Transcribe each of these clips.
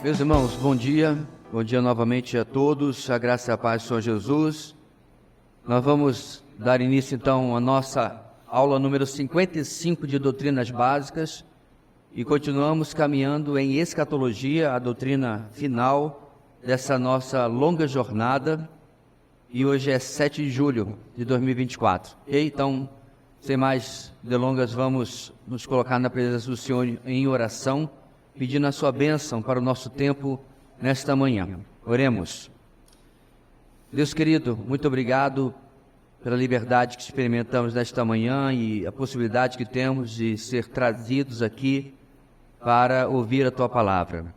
Meus irmãos, bom dia novamente a todos, a graça e a paz do Senhor Jesus. Nós vamos dar início então à nossa aula número 55 de doutrinas básicas e continuamos caminhando em escatologia, a doutrina final dessa nossa longa jornada, e hoje é 7 de julho de 2024. Ok? Então, sem mais delongas, vamos nos colocar na presença do Senhor em oração, pedindo a sua bênção para o nosso tempo nesta manhã. Oremos. Deus querido, muito obrigado pela liberdade que experimentamos nesta manhã e a possibilidade que temos de ser trazidos aqui para ouvir a Tua palavra.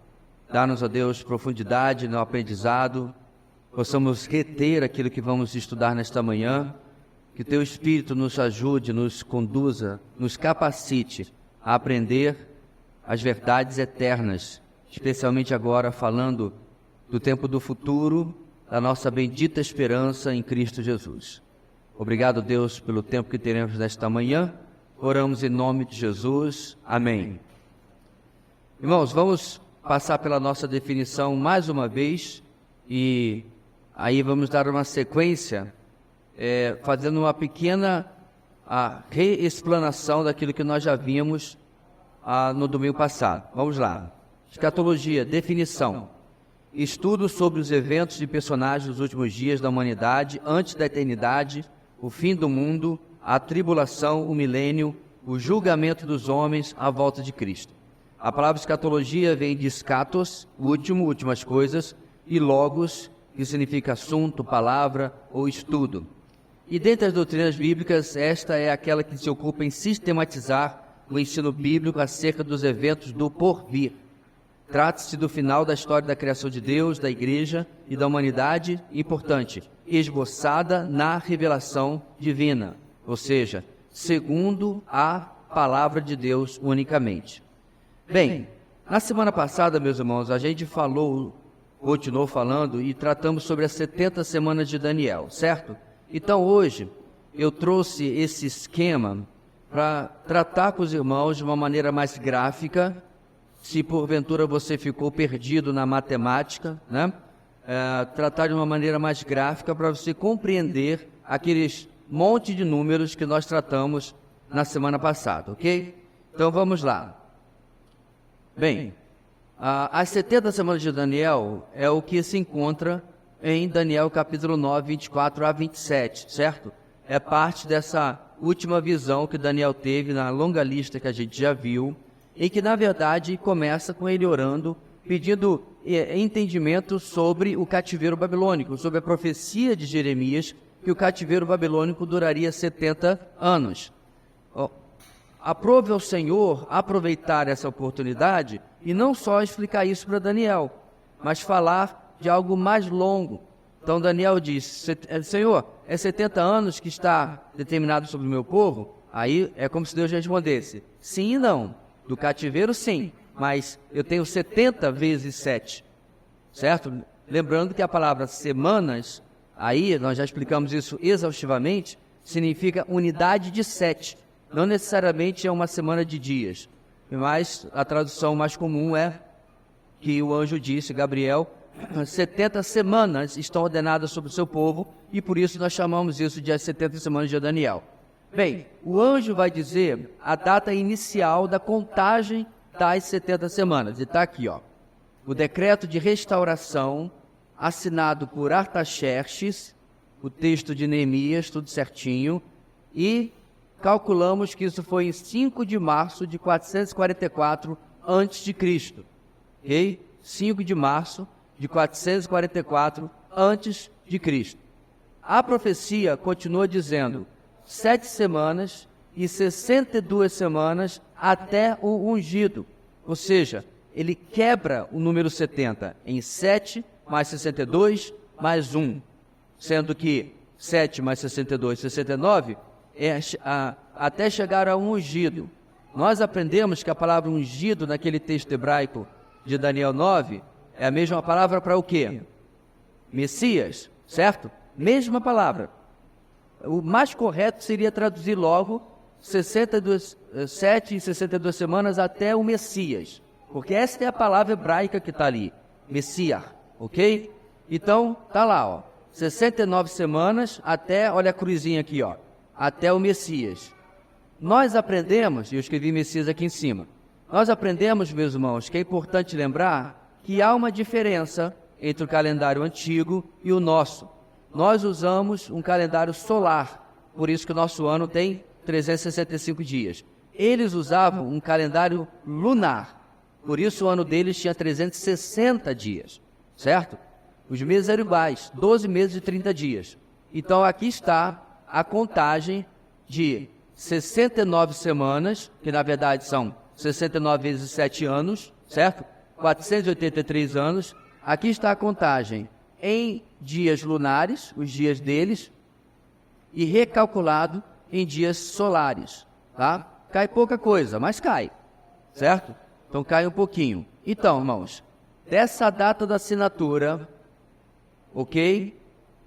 Dá-nos, ó Deus, profundidade no aprendizado, possamos reter aquilo que vamos estudar nesta manhã, que Teu Espírito nos ajude, nos conduza, nos capacite a aprender as verdades eternas, especialmente agora falando do tempo do futuro, da nossa bendita esperança em Cristo Jesus. Obrigado, Deus, pelo tempo que teremos nesta manhã. Oramos em nome de Jesus. Amém. Irmãos, vamos passar pela nossa definição mais uma vez e aí vamos dar uma sequência, fazendo uma pequena reexplanação daquilo que nós já vimos no domingo passado. Vamos lá. Escatologia, definição. Estudo sobre os eventos e personagens dos últimos dias da humanidade, antes da eternidade, o fim do mundo, a tribulação, o milênio, o julgamento dos homens, a volta de Cristo. A palavra escatologia vem de scatos, últimas coisas, e logos, que significa assunto, palavra ou estudo. E dentre as doutrinas bíblicas, esta é aquela que se ocupa em sistematizar o ensino bíblico acerca dos eventos do porvir. Trata-se do final da história da criação de Deus, da igreja e da humanidade, importante, esboçada na revelação divina, ou seja, segundo a palavra de Deus unicamente. Bem, na semana passada, meus irmãos, a gente continuou falando e tratamos sobre as 70 semanas de Daniel, certo? Então hoje eu trouxe esse esquema para tratar com os irmãos de uma maneira mais gráfica. Se porventura você ficou perdido na matemática, né? Tratar de uma maneira mais gráfica para você compreender aqueles monte de números que nós tratamos na semana passada, ok? Então vamos lá. Bem, as 70 semanas de Daniel é o que se encontra em Daniel capítulo 9, 24 a 27, certo? É parte dessa última visão que Daniel teve na longa lista que a gente já viu, e que na verdade começa com ele orando, pedindo entendimento sobre o cativeiro babilônico, sobre a profecia de Jeremias, que o cativeiro babilônico duraria 70 anos. Aprove ao Senhor aproveitar essa oportunidade e não só explicar isso para Daniel, mas falar de algo mais longo. Então Daniel diz: Senhor, é 70 anos que está determinado sobre o meu povo? Aí é como se Deus respondesse: sim e não. Do cativeiro, sim, mas eu tenho 70 vezes 7, certo? Lembrando que a palavra semanas, aí nós já explicamos isso exaustivamente, significa unidade de 7. Não necessariamente é uma semana de dias, mas a tradução mais comum é que o anjo disse, Gabriel, 70 semanas estão ordenadas sobre o seu povo, e por isso nós chamamos isso de as 70 semanas de Daniel. Bem, o anjo vai dizer a data inicial da contagem das 70 semanas. E está aqui, ó. O decreto de restauração assinado por Artaxerxes, o texto de Neemias, tudo certinho, e calculamos que isso foi em 5 de março de 444 a.C., ok? 5 de março de 444 a.C. A profecia continua dizendo 7 semanas e 62 semanas até o ungido. Ou seja, ele quebra o número 70 em 7 mais 62 mais 1, sendo que 7 mais 62, 69, até chegar ao ungido. Nós aprendemos que a palavra ungido naquele texto hebraico de Daniel 9 é a mesma palavra para o quê? Messias, certo? Mesma palavra. O mais correto seria traduzir logo 7 e 62 semanas até o Messias, porque esta é a palavra hebraica que está ali. Messias, ok? Então, tá lá, ó, 69 semanas até, olha a cruzinha aqui, ó, até o Messias. Nós aprendemos, e eu escrevi Messias aqui em cima, nós aprendemos, meus irmãos, que é importante lembrar que há uma diferença entre o calendário antigo e o nosso. Nós usamos um calendário solar, por isso que o nosso ano tem 365 dias. Eles usavam um calendário lunar, por isso o ano deles tinha 360 dias, certo? Os meses eram iguais, 12 meses e 30 dias. Então aqui está a contagem de 69 semanas, que na verdade são 69 vezes 7 anos, certo? 483 anos. Aqui está a contagem em dias lunares, os dias deles, e recalculado em dias solares, tá? Cai pouca coisa, mas cai, certo? Então cai um pouquinho. Então, irmãos, dessa data da assinatura, ok?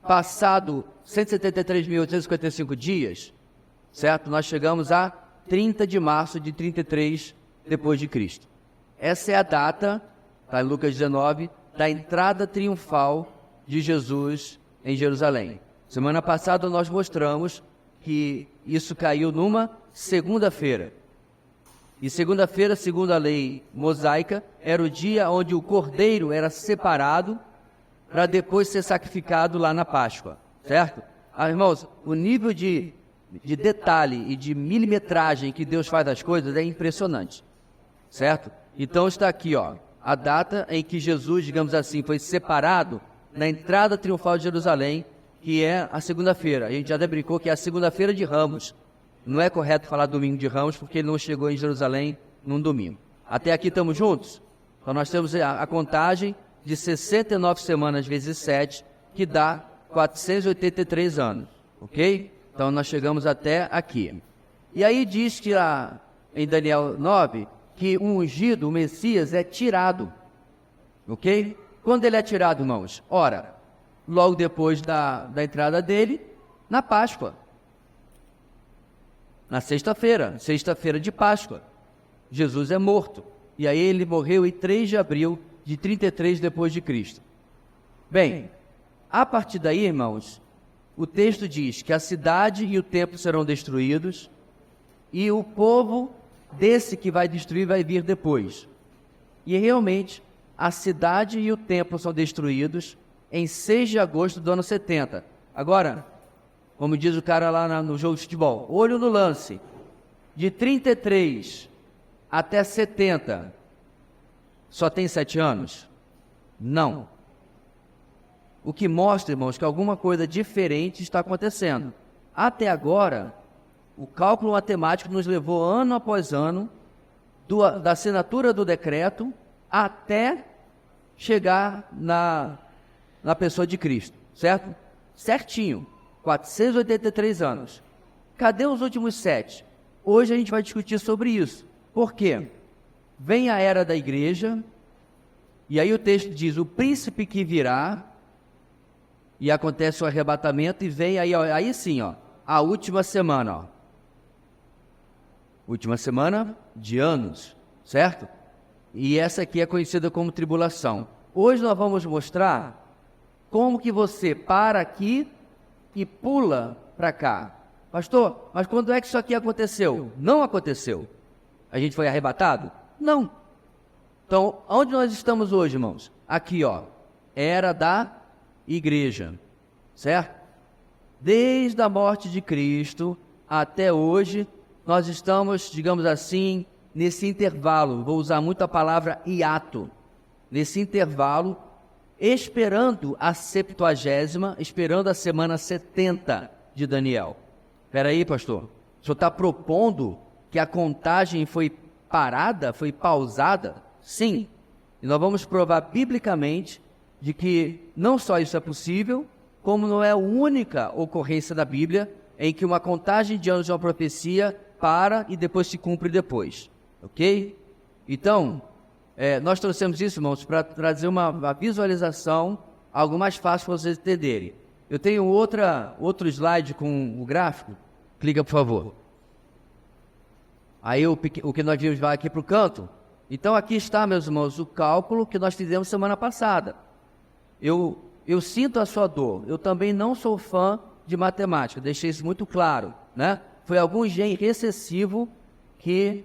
Passado 173.855 dias, certo? Nós chegamos a 30 de março de 33 depois de Cristo. Essa é a data, tá em Lucas 19, da entrada triunfal de Jesus em Jerusalém. Semana passada nós mostramos que isso caiu numa segunda-feira. E segunda-feira, segundo a lei mosaica, era o dia onde o cordeiro era separado para depois ser sacrificado lá na Páscoa, certo? Irmãos, o nível de detalhe e de milimetragem que Deus faz das coisas é impressionante, certo? Então está aqui, ó, a data em que Jesus, digamos assim, foi separado na entrada triunfal de Jerusalém, que é a segunda-feira. A gente já até brincou que é a segunda-feira de Ramos. Não é correto falar domingo de Ramos, porque ele não chegou em Jerusalém num domingo. Até aqui estamos juntos? Então nós temos a contagem de 69 semanas vezes 7, que dá 483 anos, ok? Então nós chegamos até aqui. E aí diz que lá em Daniel 9, que o ungido, o Messias, é tirado, ok? Quando ele é tirado, irmãos? Ora, logo depois da entrada dele, na Páscoa. Na sexta-feira de Páscoa. Jesus é morto. E aí ele morreu em 3 de abril de 33 depois de Cristo. Bem, a partir daí, irmãos, o texto diz que a cidade e o templo serão destruídos e o povo desse que vai destruir vai vir depois. E realmente, a cidade e o templo são destruídos em 6 de agosto do ano 70. Agora, como diz o cara lá no jogo de futebol, olho no lance, de 33 até 70, só tem 7 anos? Não. O que mostra, irmãos, que alguma coisa diferente está acontecendo. Até agora, o cálculo matemático nos levou ano após ano, da assinatura do decreto até chegar na pessoa de Cristo, certo? Certinho, 483 anos. Cadê os últimos 7? Hoje a gente vai discutir sobre isso. Por quê? Vem a era da igreja, e aí o texto diz, o príncipe que virá, e acontece o arrebatamento, e vem aí, ó, aí sim, ó, a última semana, ó. Última semana de anos, certo? E essa aqui é conhecida como tribulação. Hoje nós vamos mostrar como que você para aqui e pula para cá. Pastor, mas quando é que isso aqui aconteceu? Não aconteceu. A gente foi arrebatado? Não. Então, onde nós estamos hoje, irmãos? Aqui, ó, era da igreja, certo? Desde a morte de Cristo até hoje, nós estamos, digamos assim, nesse intervalo, vou usar muito a palavra hiato, nesse intervalo, esperando a 70ª, esperando a semana 70 de Daniel. Espera aí, pastor, o senhor está propondo que a contagem foi parada, foi pausada? Sim, e nós vamos provar biblicamente de que não só isso é possível, como não é a única ocorrência da Bíblia em que uma contagem de anos de uma profecia para e depois se cumpre depois, ok? Então, nós trouxemos isso, irmãos, para trazer uma visualização, algo mais fácil para vocês entenderem. Eu tenho outro slide com o gráfico, clica por favor. Aí o que nós vimos vai aqui para o canto, Então aqui está, meus irmãos, o cálculo que nós fizemos semana passada. Eu sinto a sua dor, eu também não sou fã de matemática, deixei isso muito claro, né? Foi algum gene recessivo que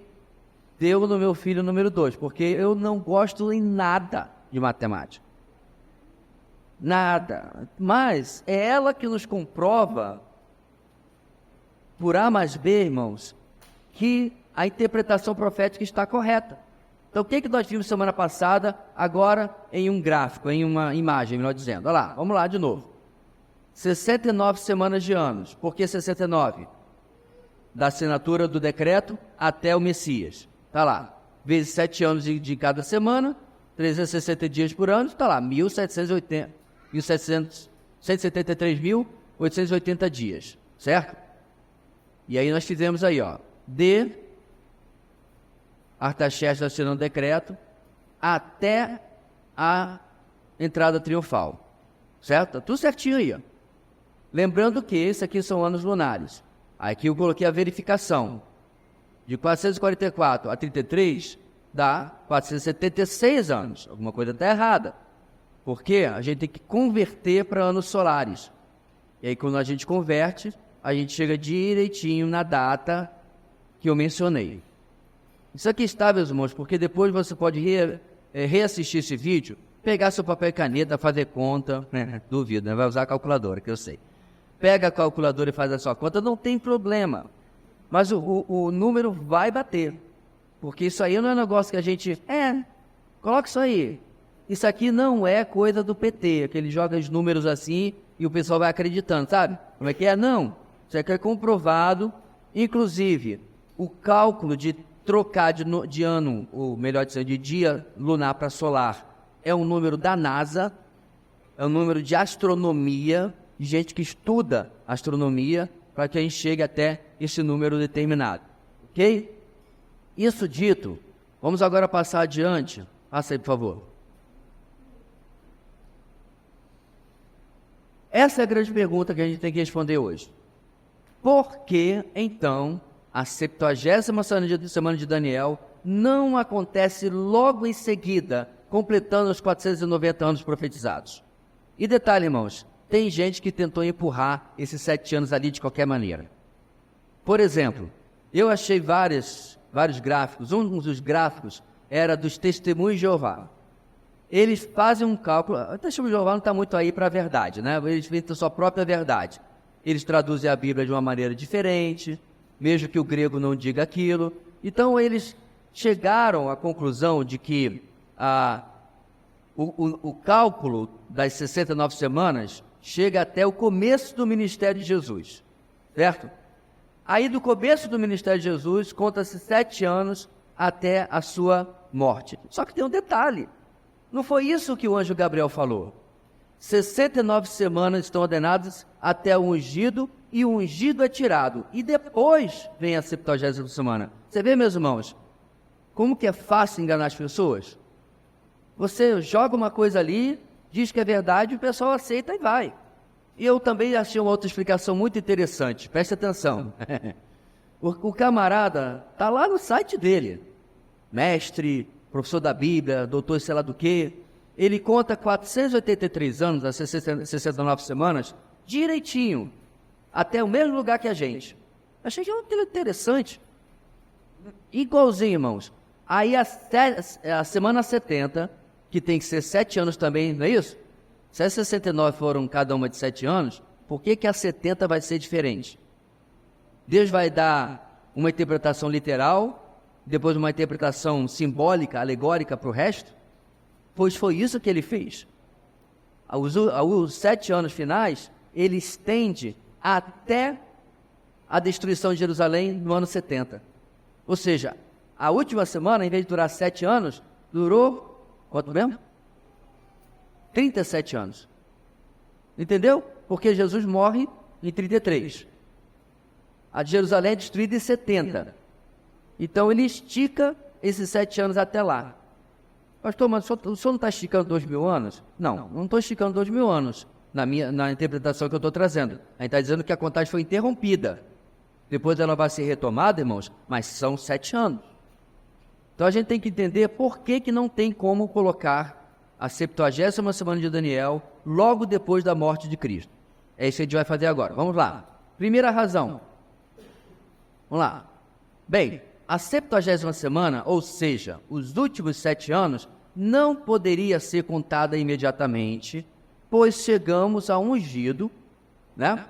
deu no meu filho número 2, porque eu não gosto em nada de matemática. Nada. Mas é ela que nos comprova, por A mais B, irmãos, que a interpretação profética está correta. Então, o que nós vimos semana passada, agora em um gráfico, em uma imagem, melhor dizendo. Olha lá, vamos lá de novo. 69 semanas de anos. Por que 69? Da assinatura do decreto até o Messias. Está lá. Vezes 7 anos de cada semana, 360 dias por ano, está lá, 173.880 dias, certo? E aí nós fizemos aí, ó, de Artaxerxes assinando o decreto até a entrada triunfal, certo? Tá tudo certinho aí, ó. Lembrando que esse aqui são anos lunares. Aqui eu coloquei a verificação. De 444 a 33 dá 476 anos. Alguma coisa está errada. Porque a gente tem que converter para anos solares. E aí quando a gente converte, a gente chega direitinho na data que eu mencionei. Isso aqui está, meus irmãos, porque depois você pode reassistir esse vídeo, pegar seu papel e caneta, fazer conta, duvido, né? Vai usar a calculadora, que eu sei. Pega a calculadora e faz a sua conta, não tem problema. Mas o número vai bater. Porque isso aí não é um negócio que a gente... coloca isso aí. Isso aqui não é coisa do PT, que ele joga os números assim e o pessoal vai acreditando, sabe? Como é que é? Não. Isso aqui é comprovado. Inclusive, o cálculo de trocar de ano, ou melhor dizendo, de dia lunar para solar, é um número da NASA, é um número de astronomia, de gente que estuda astronomia, para que a gente chegue até esse número determinado. Ok? Isso dito, vamos agora passar adiante. Passa aí, por favor. Essa é a grande pergunta que a gente tem que responder hoje. Por que, então, a 70ª semana de Daniel não acontece logo em seguida, completando os 490 anos profetizados? E detalhe, irmãos, tem gente que tentou empurrar esses 7 anos ali de qualquer maneira. Por exemplo, eu achei vários gráficos. Um dos gráficos era dos Testemunhos de Jeová. Eles fazem um cálculo. O Testemunho de Jeová não está muito aí para a verdade, né? Eles inventam sua própria verdade. Eles traduzem a Bíblia de uma maneira diferente, mesmo que o grego não diga aquilo. Então, eles chegaram à conclusão de que o cálculo das 69 semanas chega até o começo do ministério de Jesus, certo? Aí, do começo do ministério de Jesus, conta-se 7 anos até a sua morte. Só que tem um detalhe. Não foi isso que o anjo Gabriel falou. 69 semanas estão ordenadas até o ungido, e o ungido é tirado. E depois vem a 70ª semana. Você vê, meus irmãos, como que é fácil enganar as pessoas? Você joga uma coisa ali, diz que é verdade, o pessoal aceita e vai. E eu também achei uma outra explicação muito interessante. Preste atenção. O camarada está lá no site dele. Mestre, professor da Bíblia, doutor sei lá do quê. Ele conta 483 anos, as 69 semanas, direitinho, até o mesmo lugar que a gente. Achei que era interessante. Igualzinho, irmãos. Aí a semana 70, que tem que ser 7 anos também, não é isso? Se as 69 foram cada uma de 7 anos, por que a 70 vai ser diferente? Deus vai dar uma interpretação literal, depois uma interpretação simbólica, alegórica para o resto? Pois foi isso que ele fez. Os 7 anos finais, ele estende até a destruição de Jerusalém no ano 70. Ou seja, a última semana, em vez de durar 7 anos, durou, quanto mesmo? 37 anos. Entendeu? Porque Jesus morre em 33. A de Jerusalém é destruída em 70. Então ele estica esses 7 anos até lá. Pastor, mas o senhor não está esticando 2.000 anos? Não estou esticando 2.000 anos na interpretação que eu estou trazendo. A gente está dizendo que a contagem foi interrompida. Depois ela vai ser retomada, irmãos, mas são 7 anos. Então a gente tem que entender por que não tem como colocar a 70ª semana de Daniel logo depois da morte de Cristo. É isso que a gente vai fazer agora. Vamos lá. Primeira razão. Vamos lá. Bem, a 70ª semana, ou seja, os últimos 7 anos, não poderia ser contada imediatamente, pois chegamos a um ungido, né?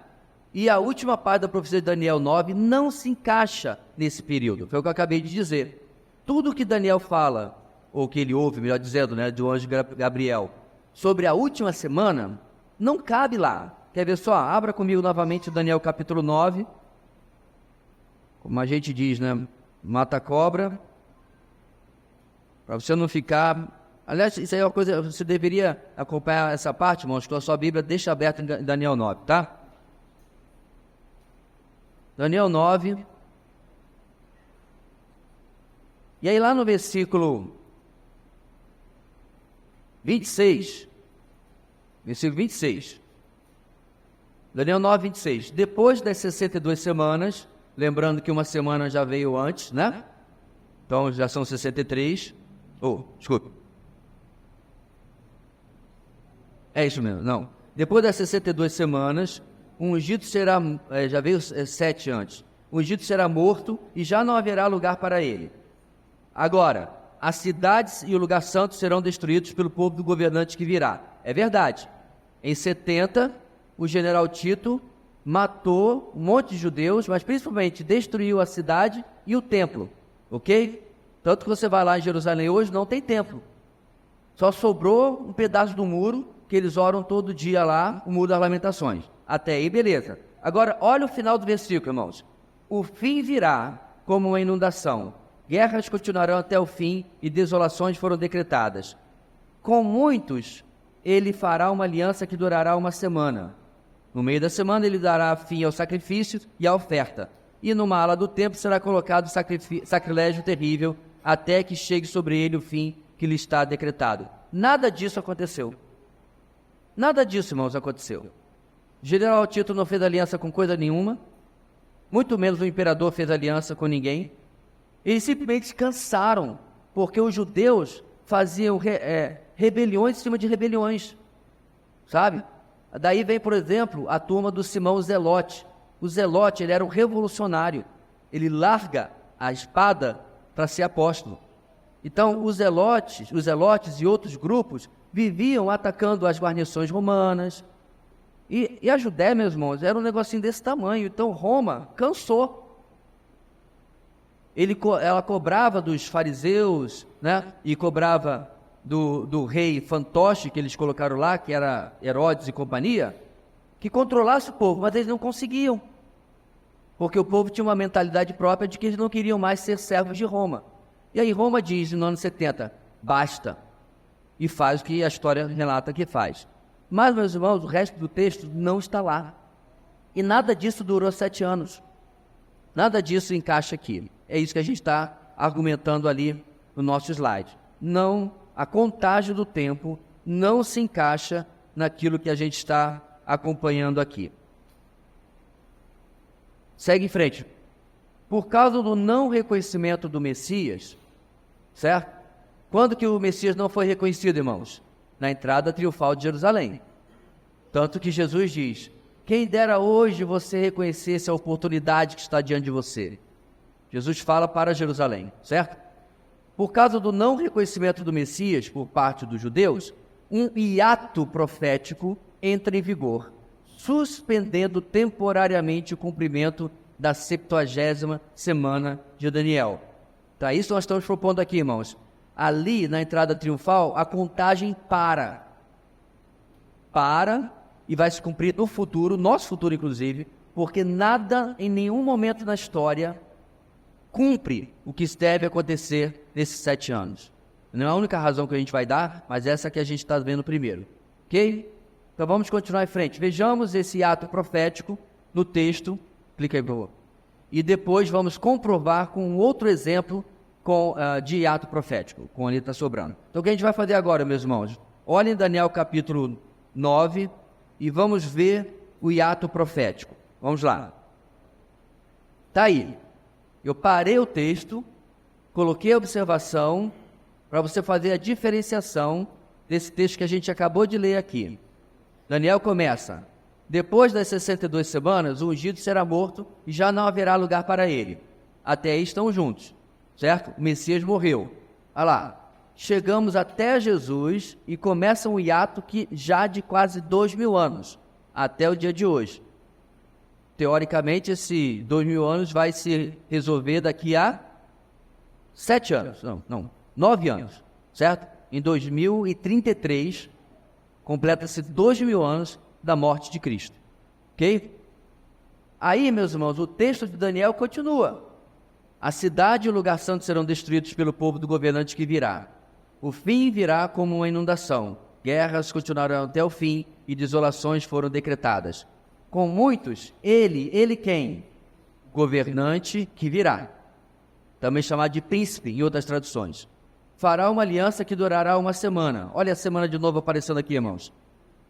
E a última parte da profecia de Daniel 9 não se encaixa nesse período. Foi o que eu acabei de dizer. Tudo que Daniel fala, ou que ele ouve, melhor dizendo, né, do anjo Gabriel, sobre a última semana, não cabe lá. Quer ver só? Abra comigo novamente Daniel capítulo 9. Como a gente diz, né? Mata a cobra. Para você não ficar... Aliás, isso aí é uma coisa... Você deveria acompanhar essa parte, irmãos, com a sua Bíblia, deixa aberta em Daniel 9, tá? Daniel 9. E aí lá no versículo 26. Versículo 26. Daniel 9, 26. Depois das 62 semanas, lembrando que uma semana já veio antes, né? Então já são 63. Desculpa. É isso mesmo, não. Depois das 62 semanas, o ungido será, já veio 7 antes. O ungido será morto e já não haverá lugar para ele. Agora, as cidades e o lugar santo serão destruídos pelo povo do governante que virá. É verdade. Em 70, o general Tito matou um monte de judeus, mas principalmente destruiu a cidade e o templo, ok? Tanto que você vai lá em Jerusalém hoje, não tem templo. Só sobrou um pedaço do muro, que eles oram todo dia lá, o Muro das Lamentações. Até aí, beleza. Agora, olha o final do versículo, irmãos. O fim virá como uma inundação. Guerras continuarão até o fim e desolações foram decretadas. Com muitos, ele fará uma aliança que durará uma semana. No meio da semana, ele dará fim ao sacrifício e à oferta. E numa ala do templo será colocado sacrilégio terrível, até que chegue sobre ele o fim que lhe está decretado. Nada disso aconteceu. Nada disso, irmãos, aconteceu. O general Tito não fez aliança com coisa nenhuma, muito menos o imperador fez aliança com ninguém. Eles simplesmente cansaram, porque os judeus faziam rebeliões em cima de rebeliões, sabe? Daí vem, por exemplo, a turma do Simão Zelote. O Zelote, ele era um revolucionário. Ele larga a espada para ser apóstolo. Então, os zelotes e outros grupos viviam atacando as guarnições romanas. E a Judéia, meus irmãos, era um negocinho desse tamanho. Então, Roma cansou. Ela cobrava dos fariseus, né? E cobrava do rei fantoche que eles colocaram lá, que era Herodes e companhia, que controlasse o povo, mas eles não conseguiam. Porque o povo tinha uma mentalidade própria de que eles não queriam mais ser servos de Roma. E aí Roma diz, no ano 70, basta. E faz o que a história relata que faz. Mas, meus irmãos, o resto do texto não está lá. E nada disso durou 7 anos. Nada disso encaixa aqui. É isso que a gente está argumentando ali no nosso slide. Não, a contagem do tempo não se encaixa naquilo que a gente está acompanhando aqui. Segue em frente. Por causa do não reconhecimento do Messias, certo? Quando que o Messias não foi reconhecido, irmãos? Na entrada triunfal de Jerusalém. Tanto que Jesus diz, quem dera hoje você reconhecesse a oportunidade que está diante de você. Jesus fala para Jerusalém, certo? Por causa do não reconhecimento do Messias por parte dos judeus, um hiato profético entra em vigor, suspendendo temporariamente o cumprimento da 70ª semana de Daniel. Tá, isso nós estamos propondo aqui, irmãos. Ali, na entrada triunfal, a contagem para e vai se cumprir no futuro, nosso futuro inclusive, porque nada, em nenhum momento na história, cumpre o que deve acontecer nesses 7 anos. Não é a única razão que a gente vai dar, mas essa que a gente está vendo primeiro. Ok? Então vamos continuar em frente. Vejamos esse ato profético no texto. Clica aí, por favor. E depois vamos comprovar com um outro exemplo de ato profético, com ali está sobrando. Então o que a gente vai fazer agora, meus irmãos? Olhem Daniel capítulo 9 e vamos ver o hiato profético. Vamos lá. Está aí. Eu parei o texto, coloquei a observação para você fazer a diferenciação desse texto que a gente acabou de ler aqui. Daniel começa: depois das 62 semanas, o ungido será morto e já não haverá lugar para ele. Até aí estão juntos, certo? O Messias morreu. Olha lá, chegamos até Jesus e começa um hiato que já de quase 2000 anos, até o dia de hoje. Teoricamente, esse 2000 anos vai se resolver daqui a 7 anos, 9 anos, certo? Em 2033, completa-se 2000 anos da morte de Cristo, ok? Aí, meus irmãos, o texto de Daniel continua. A cidade e o lugar santo serão destruídos pelo povo do governante que virá. O fim virá como uma inundação. Guerras continuarão até o fim e desolações foram decretadas. Com muitos, ele quem? Governante que virá. Também chamado de príncipe em outras traduções. Fará uma aliança que durará uma semana. Olha a semana de novo aparecendo aqui, irmãos.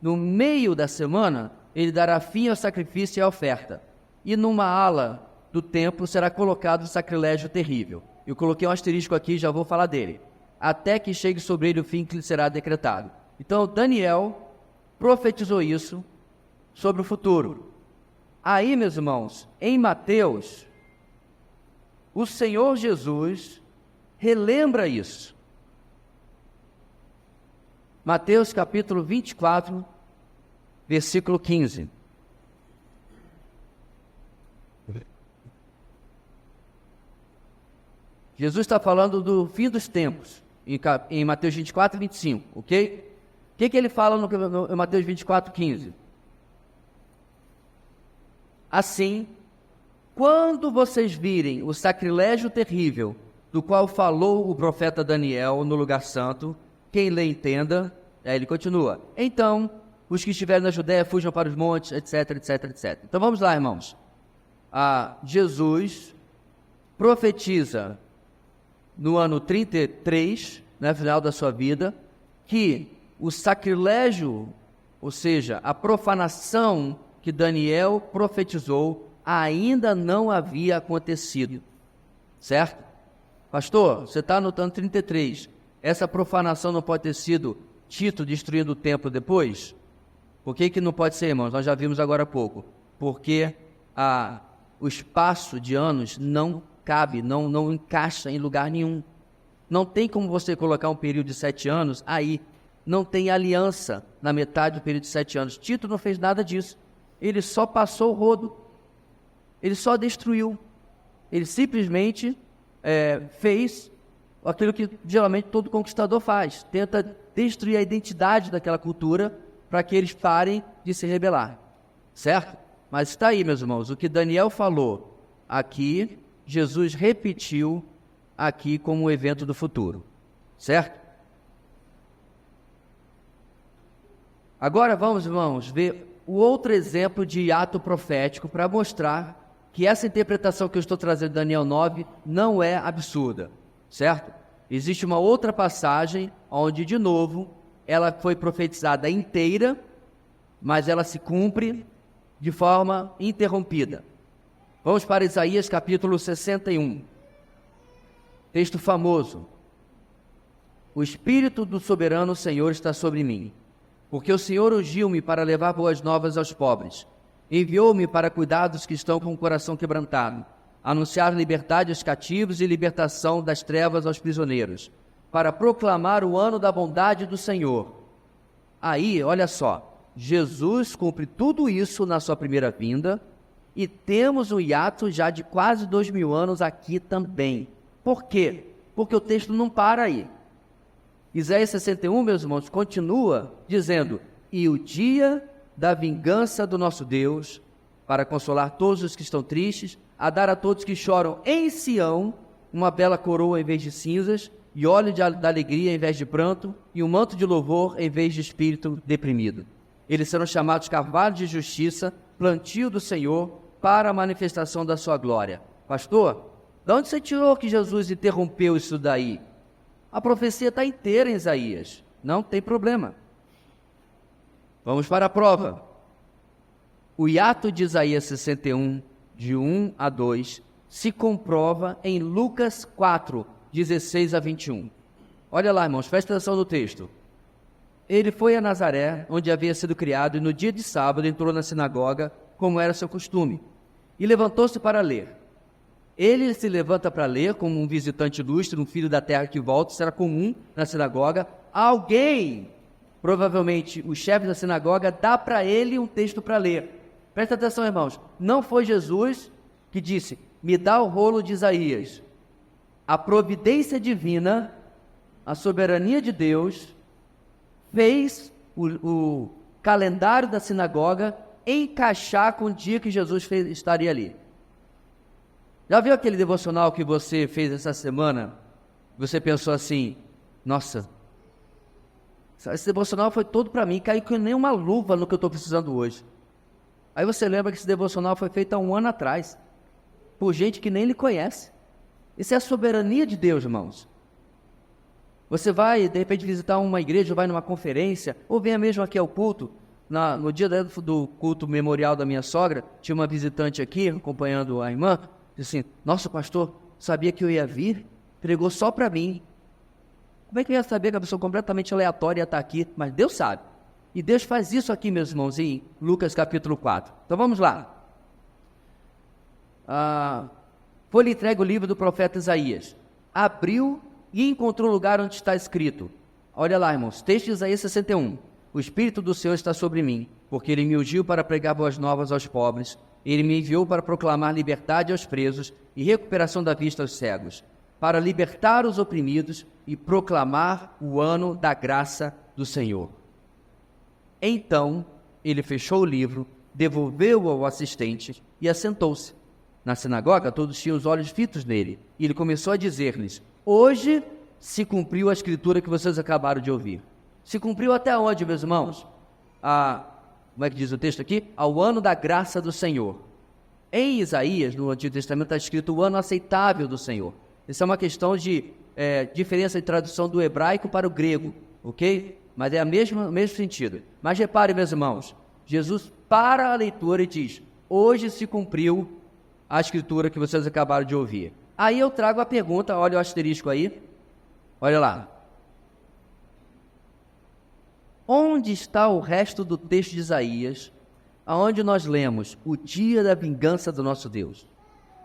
No meio da semana, ele dará fim ao sacrifício e à oferta. E numa ala do templo será colocado o sacrilégio terrível. Eu coloquei um asterisco aqui, já vou falar dele. Até que chegue sobre ele o fim que lhe será decretado. Então, Daniel profetizou isso sobre o futuro. Aí, meus irmãos, em Mateus, o Senhor Jesus relembra isso. Mateus capítulo 24, versículo 15. Jesus está falando do fim dos tempos, em Mateus 24, 25, ok? O que ele fala no Mateus 24, 15? Assim, quando vocês virem o sacrilégio terrível, do qual falou o profeta Daniel no lugar santo, quem lê entenda, aí ele continua. Então, os que estiverem na Judéia fujam para os montes, etc, etc, etc. Então vamos lá, irmãos. Jesus profetiza no ano 33, no final da sua vida, que o sacrilégio, ou seja, a profanação que Daniel profetizou, ainda não havia acontecido. Certo? Pastor, você está anotando 33. Essa profanação não pode ter sido Tito destruindo o templo depois? Por que não pode ser, irmãos? Nós já vimos agora há pouco. Porque o espaço de anos não cabe, não encaixa em lugar nenhum. Não tem como você colocar um período de 7 anos aí. Não tem aliança na metade do período de 7 anos. Tito não fez nada disso. Ele só passou o rodo. Ele só destruiu. Ele simplesmente fez aquilo que geralmente todo conquistador faz. Tenta destruir a identidade daquela cultura para que eles parem de se rebelar. Certo? Mas está aí, meus irmãos, o que Daniel falou aqui, Jesus repetiu aqui como um evento do futuro. Certo? Agora vamos, irmãos, ver o outro exemplo de ato profético para mostrar que essa interpretação que eu estou trazendo de Daniel 9 não é absurda, certo? Existe uma outra passagem onde, de novo, ela foi profetizada inteira, mas ela se cumpre de forma interrompida. Vamos para Isaías capítulo 61, texto famoso. O Espírito do soberano Senhor está sobre mim, porque o Senhor ungiu-me para levar boas novas aos pobres. Enviou-me para cuidar dos que estão com o coração quebrantado, anunciar liberdade aos cativos e libertação das trevas aos prisioneiros, para proclamar o ano da bondade do Senhor. Aí, olha só, Jesus cumpre tudo isso na sua primeira vinda e temos um hiato já de quase 2000 anos aqui também. Por quê? Porque o texto não para aí. Isaías 61, meus irmãos, continua dizendo: e o dia da vingança do nosso Deus, para consolar todos os que estão tristes, a dar a todos que choram em Sião uma bela coroa em vez de cinzas, e óleo da alegria em vez de pranto, e um manto de louvor em vez de espírito deprimido. Eles serão chamados carvalho de justiça, plantio do Senhor, para a manifestação da sua glória. Pastor, de onde você tirou que Jesus interrompeu isso daí? A profecia está inteira em Isaías, não tem problema. Vamos para a prova. O hiato de Isaías 61, de 1 a 2, se comprova em Lucas 4, 16 a 21. Olha lá, irmãos, presta atenção no texto. Ele foi a Nazaré, onde havia sido criado, e no dia de sábado entrou na sinagoga, como era seu costume, e levantou-se para ler. Ele se levanta para ler como um visitante ilustre, um filho da terra que volta, será comum na sinagoga. Alguém, provavelmente o chefe da sinagoga, dá para ele um texto para ler. Presta atenção, irmãos, não foi Jesus que disse, me dá o rolo de Isaías. A providência divina, a soberania de Deus, fez o calendário da sinagoga encaixar com o dia que Jesus estaria ali. Já viu aquele devocional que você fez essa semana? Você pensou assim, nossa, esse devocional foi todo para mim, caiu que nem uma luva no que eu estou precisando hoje. Aí você lembra que esse devocional foi feito há 1 ano atrás, por gente que nem lhe conhece. Isso é a soberania de Deus, irmãos. Você vai, de repente, visitar uma igreja, ou vai numa conferência, ou venha mesmo aqui ao culto. No dia do culto memorial da minha sogra, tinha uma visitante aqui, acompanhando a irmã, disse assim, nossa, pastor, sabia que eu ia vir? Pregou só para mim. Como é que eu ia saber que a pessoa completamente aleatória ia estar aqui? Mas Deus sabe. E Deus faz isso aqui, meus irmãos, em Lucas capítulo 4. Então vamos lá. Foi-lhe entregue o livro do profeta Isaías. Abriu e encontrou o lugar onde está escrito. Olha lá, irmãos, texto de Isaías 61. O Espírito do Senhor está sobre mim, porque Ele me ungiu para pregar boas novas aos pobres. Ele me enviou para proclamar liberdade aos presos e recuperação da vista aos cegos, para libertar os oprimidos e proclamar o ano da graça do Senhor. Então, ele fechou o livro, devolveu-o ao assistente e assentou-se. Na sinagoga, todos tinham os olhos fitos nele, e ele começou a dizer-lhes, hoje se cumpriu a escritura que vocês acabaram de ouvir. Se cumpriu até onde, meus irmãos? Como é que diz o texto aqui? Ao ano da graça do Senhor. Em Isaías, no Antigo Testamento, está escrito o ano aceitável do Senhor. Isso é uma questão de diferença de tradução do hebraico para o grego, ok? Mas é o mesmo sentido. Mas repare, meus irmãos, Jesus para a leitura e diz, hoje se cumpriu a escritura que vocês acabaram de ouvir. Aí eu trago a pergunta, olha o asterisco aí, olha lá. Onde está o resto do texto de Isaías, aonde nós lemos o dia da vingança do nosso Deus,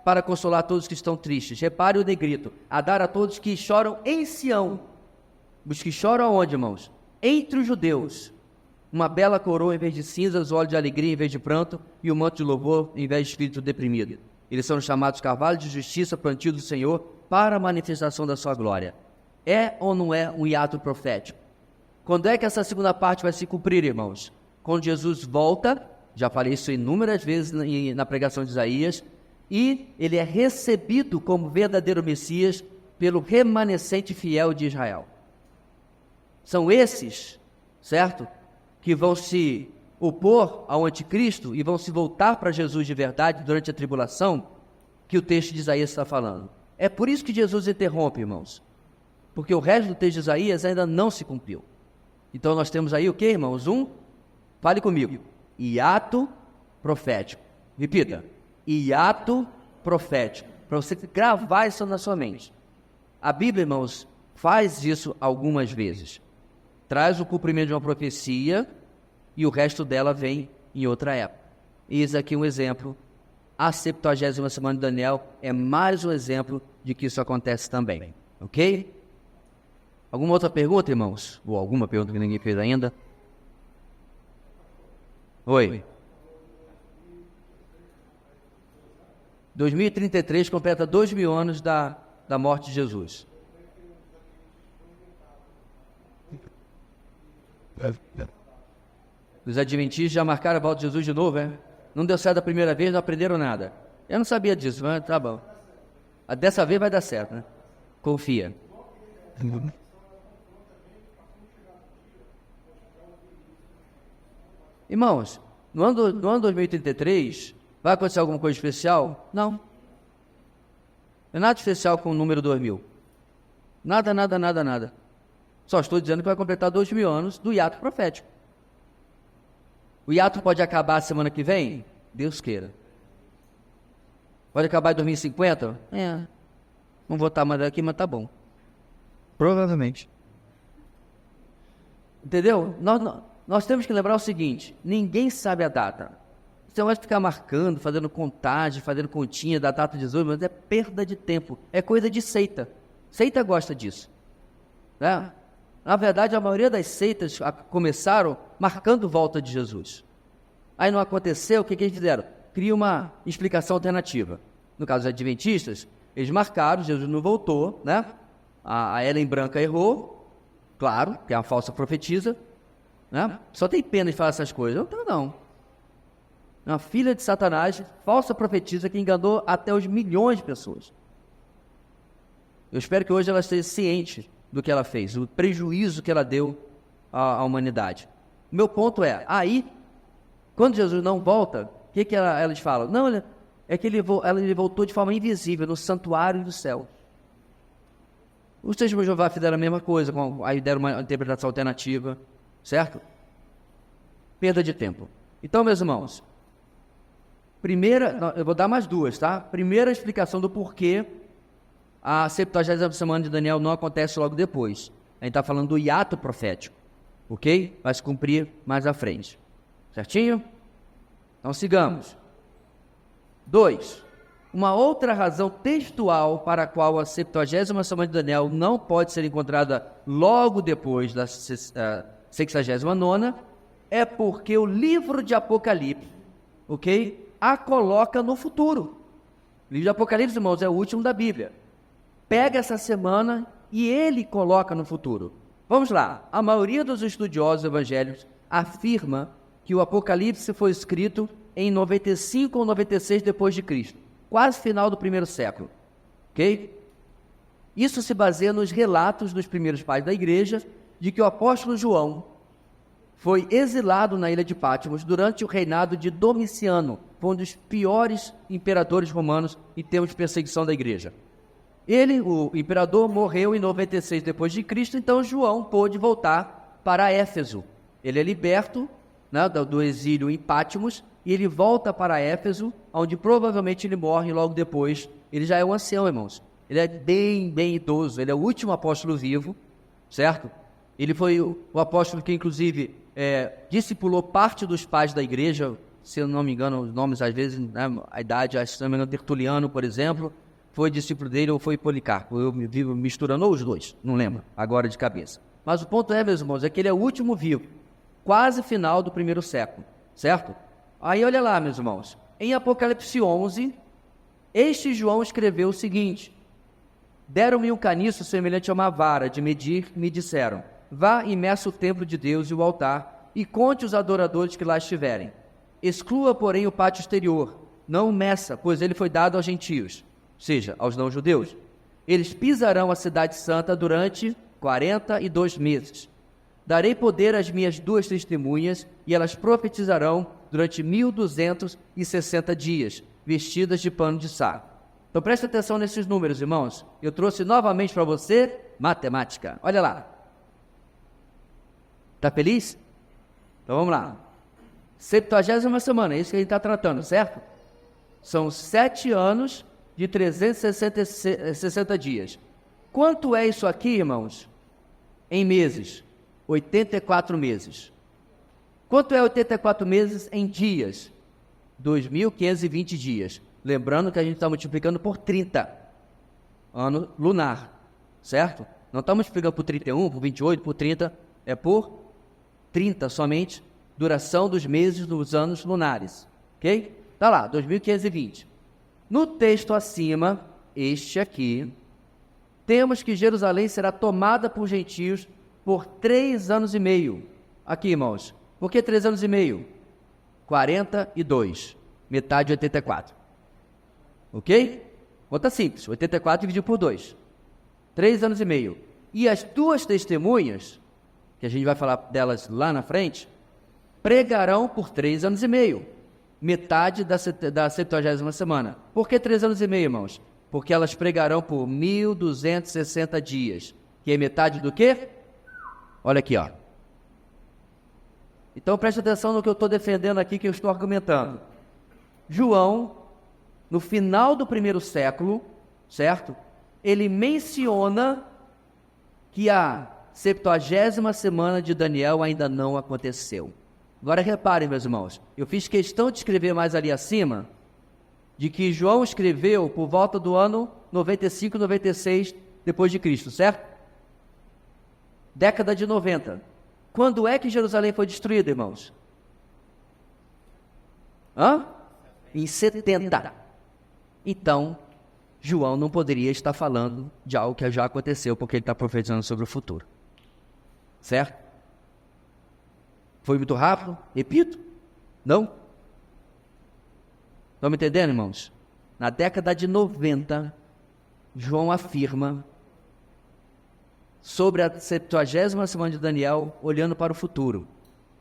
para consolar todos que estão tristes? Repare o negrito, a dar a todos que choram em Sião. Os que choram aonde, irmãos? Entre os judeus. Uma bela coroa em vez de cinzas, óleo de alegria em vez de pranto, e o manto de louvor em vez de espírito deprimido. Eles são chamados cavalos de justiça, plantio do Senhor, para a manifestação da sua glória. É ou não é um hiato profético? Quando é que essa segunda parte vai se cumprir, irmãos? Quando Jesus volta, já falei isso inúmeras vezes na pregação de Isaías, e ele é recebido como verdadeiro Messias pelo remanescente fiel de Israel. São esses, certo? Que vão se opor ao anticristo e vão se voltar para Jesus de verdade durante a tribulação, que o texto de Isaías está falando. É por isso que Jesus interrompe, irmãos, porque o resto do texto de Isaías ainda não se cumpriu. Então nós temos aí o que, irmãos? Fale comigo, hiato profético. Repita, hiato profético, para você gravar isso na sua mente. A Bíblia, irmãos, faz isso algumas vezes. Traz o cumprimento de uma profecia e o resto dela vem em outra época. Eis aqui um exemplo. A 70ª semana de Daniel é mais um exemplo de que isso acontece também. Ok? Alguma outra pergunta, irmãos? Ou alguma pergunta que ninguém fez ainda? Oi. 2033 completa 2000 anos da morte de Jesus. Os adventistas já marcaram a volta de Jesus de novo, é? Não deu certo da primeira vez, não aprenderam nada. Eu não sabia disso, mas tá bom. Dessa vez vai dar certo, né? Confia. Irmãos, no ano 2033, vai acontecer alguma coisa especial? Não. Não é nada especial com o número 2000. Nada. Só estou dizendo que vai completar 2000 anos do hiato profético. O hiato pode acabar semana que vem? Deus queira. Pode acabar em 2050? Não vou estar mais aqui, mas tá bom. Provavelmente. Entendeu? Nós temos que lembrar o seguinte, ninguém sabe a data. Você vai ficar marcando, fazendo contagem, fazendo continha da data de Jesus, mas é perda de tempo. É coisa de seita. Seita gosta disso. Né? Na verdade, a maioria das seitas começaram marcando volta de Jesus. Aí não aconteceu, o que eles fizeram? Cria uma explicação alternativa. No caso dos adventistas, eles marcaram, Jesus não voltou, né? A Ellen Branca errou, claro, que é uma falsa profetisa, né? Só tem pena de falar essas coisas. Não. Uma filha de Satanás, falsa profetisa que enganou até os milhões de pessoas. Eu espero que hoje ela esteja ciente do que ela fez, o prejuízo que ela deu à humanidade. O meu ponto é, aí, quando Jesus não volta, o que elas falam? Não, é que ele voltou de forma invisível no santuário do céu. Os testemunhos de Jeová fizeram a mesma coisa, aí deram uma interpretação alternativa, certo? Perda de tempo. Então, meus irmãos, eu vou dar mais duas, tá? Primeira explicação do porquê a 70ª semana de Daniel não acontece logo depois. A gente está falando do hiato profético, ok? Vai se cumprir mais à frente. Certinho? Então sigamos. 2. Uma outra razão textual para a qual a 70ª semana de Daniel não pode ser encontrada logo depois da 69ª é porque o livro de Apocalipse, ok? A coloca no futuro. O livro de Apocalipse, irmãos, é o último da Bíblia. Pega essa semana e ele coloca no futuro. Vamos lá. A maioria dos estudiosos evangélicos afirma que o Apocalipse foi escrito em 95 ou 96 depois de Cristo, quase final do primeiro século, ok? Isso se baseia nos relatos dos primeiros pais da igreja de que o apóstolo João foi exilado na ilha de Patmos durante o reinado de Domiciano, foi um dos piores imperadores romanos em termos de perseguição da igreja. Ele, o imperador, morreu em 96 depois de Cristo, então João pôde voltar para Éfeso. Ele é liberto, né, do exílio em Patmos, e ele volta para Éfeso, onde provavelmente ele morre logo depois. Ele já é um ancião, irmãos. Ele é bem idoso, ele é o último apóstolo vivo, certo? Ele foi o apóstolo que, inclusive, discipulou parte dos pais da igreja, se eu não me engano, os nomes às vezes, né, a idade, se não me engano, Tertuliano, por exemplo, foi discípulo dele ou foi Policarpo. Eu me vivo misturando os dois, não lembro agora de cabeça. Mas o ponto é, meus irmãos, é que ele é o último vivo, quase final do primeiro século, certo? Aí olha lá, meus irmãos, em Apocalipse 11, este João escreveu o seguinte: deram-me um caniço semelhante a uma vara de medir, me disseram, vá e meça o templo de Deus e o altar, e conte os adoradores que lá estiverem. Exclua, porém, o pátio exterior, não o meça, pois ele foi dado aos gentios, ou seja, aos não-judeus. Eles pisarão a cidade santa durante 42 meses. Darei poder às minhas duas testemunhas, e elas profetizarão durante 1260 dias, vestidas de pano de saco. Então preste atenção nesses números, irmãos. Eu trouxe novamente para você matemática. Olha lá. Está feliz? Então vamos lá. 70ª semana, é isso que a gente está tratando, certo? São 7 anos de 360 dias. Quanto é isso aqui, irmãos? Em meses. 84 meses. Quanto é 84 meses em dias? 2.520 dias. Lembrando que a gente está multiplicando por 30. Ano lunar, certo? Não está multiplicando por 31, por 28, por 30. É por 30 somente, duração dos meses dos anos lunares. Ok? Está lá, 2.520. No texto acima, este aqui, temos que Jerusalém será tomada por gentios por 3 anos e meio. Aqui, irmãos, por que 3 anos e meio? 42, metade de 84. Ok? Conta simples, 84 dividido por 2. 3 anos e meio. E as duas testemunhas, que a gente vai falar delas lá na frente, pregarão por 3 anos e meio. Metade da 70ª semana. Por que 3 anos e meio, irmãos? Porque elas pregarão por 1260 dias. Que é metade do quê? Olha aqui, ó. Então preste atenção no que eu estou defendendo aqui, que eu estou argumentando. João, no final do primeiro século, certo? ele menciona que a 70ª semana de Daniel ainda não aconteceu. Agora reparem, meus irmãos, eu fiz questão de escrever mais ali acima, de que João escreveu por volta do ano 95, 96 depois de Cristo, certo? Década de 90. Quando é que Jerusalém foi destruída, irmãos? Em 70. Então, João não poderia estar falando de algo que já aconteceu, porque ele está profetizando sobre o futuro. Certo? Foi muito rápido? Repito? Não? Estão me entendendo, irmãos? Na década de 90, João afirma sobre a 70ª semana de Daniel, olhando para o futuro.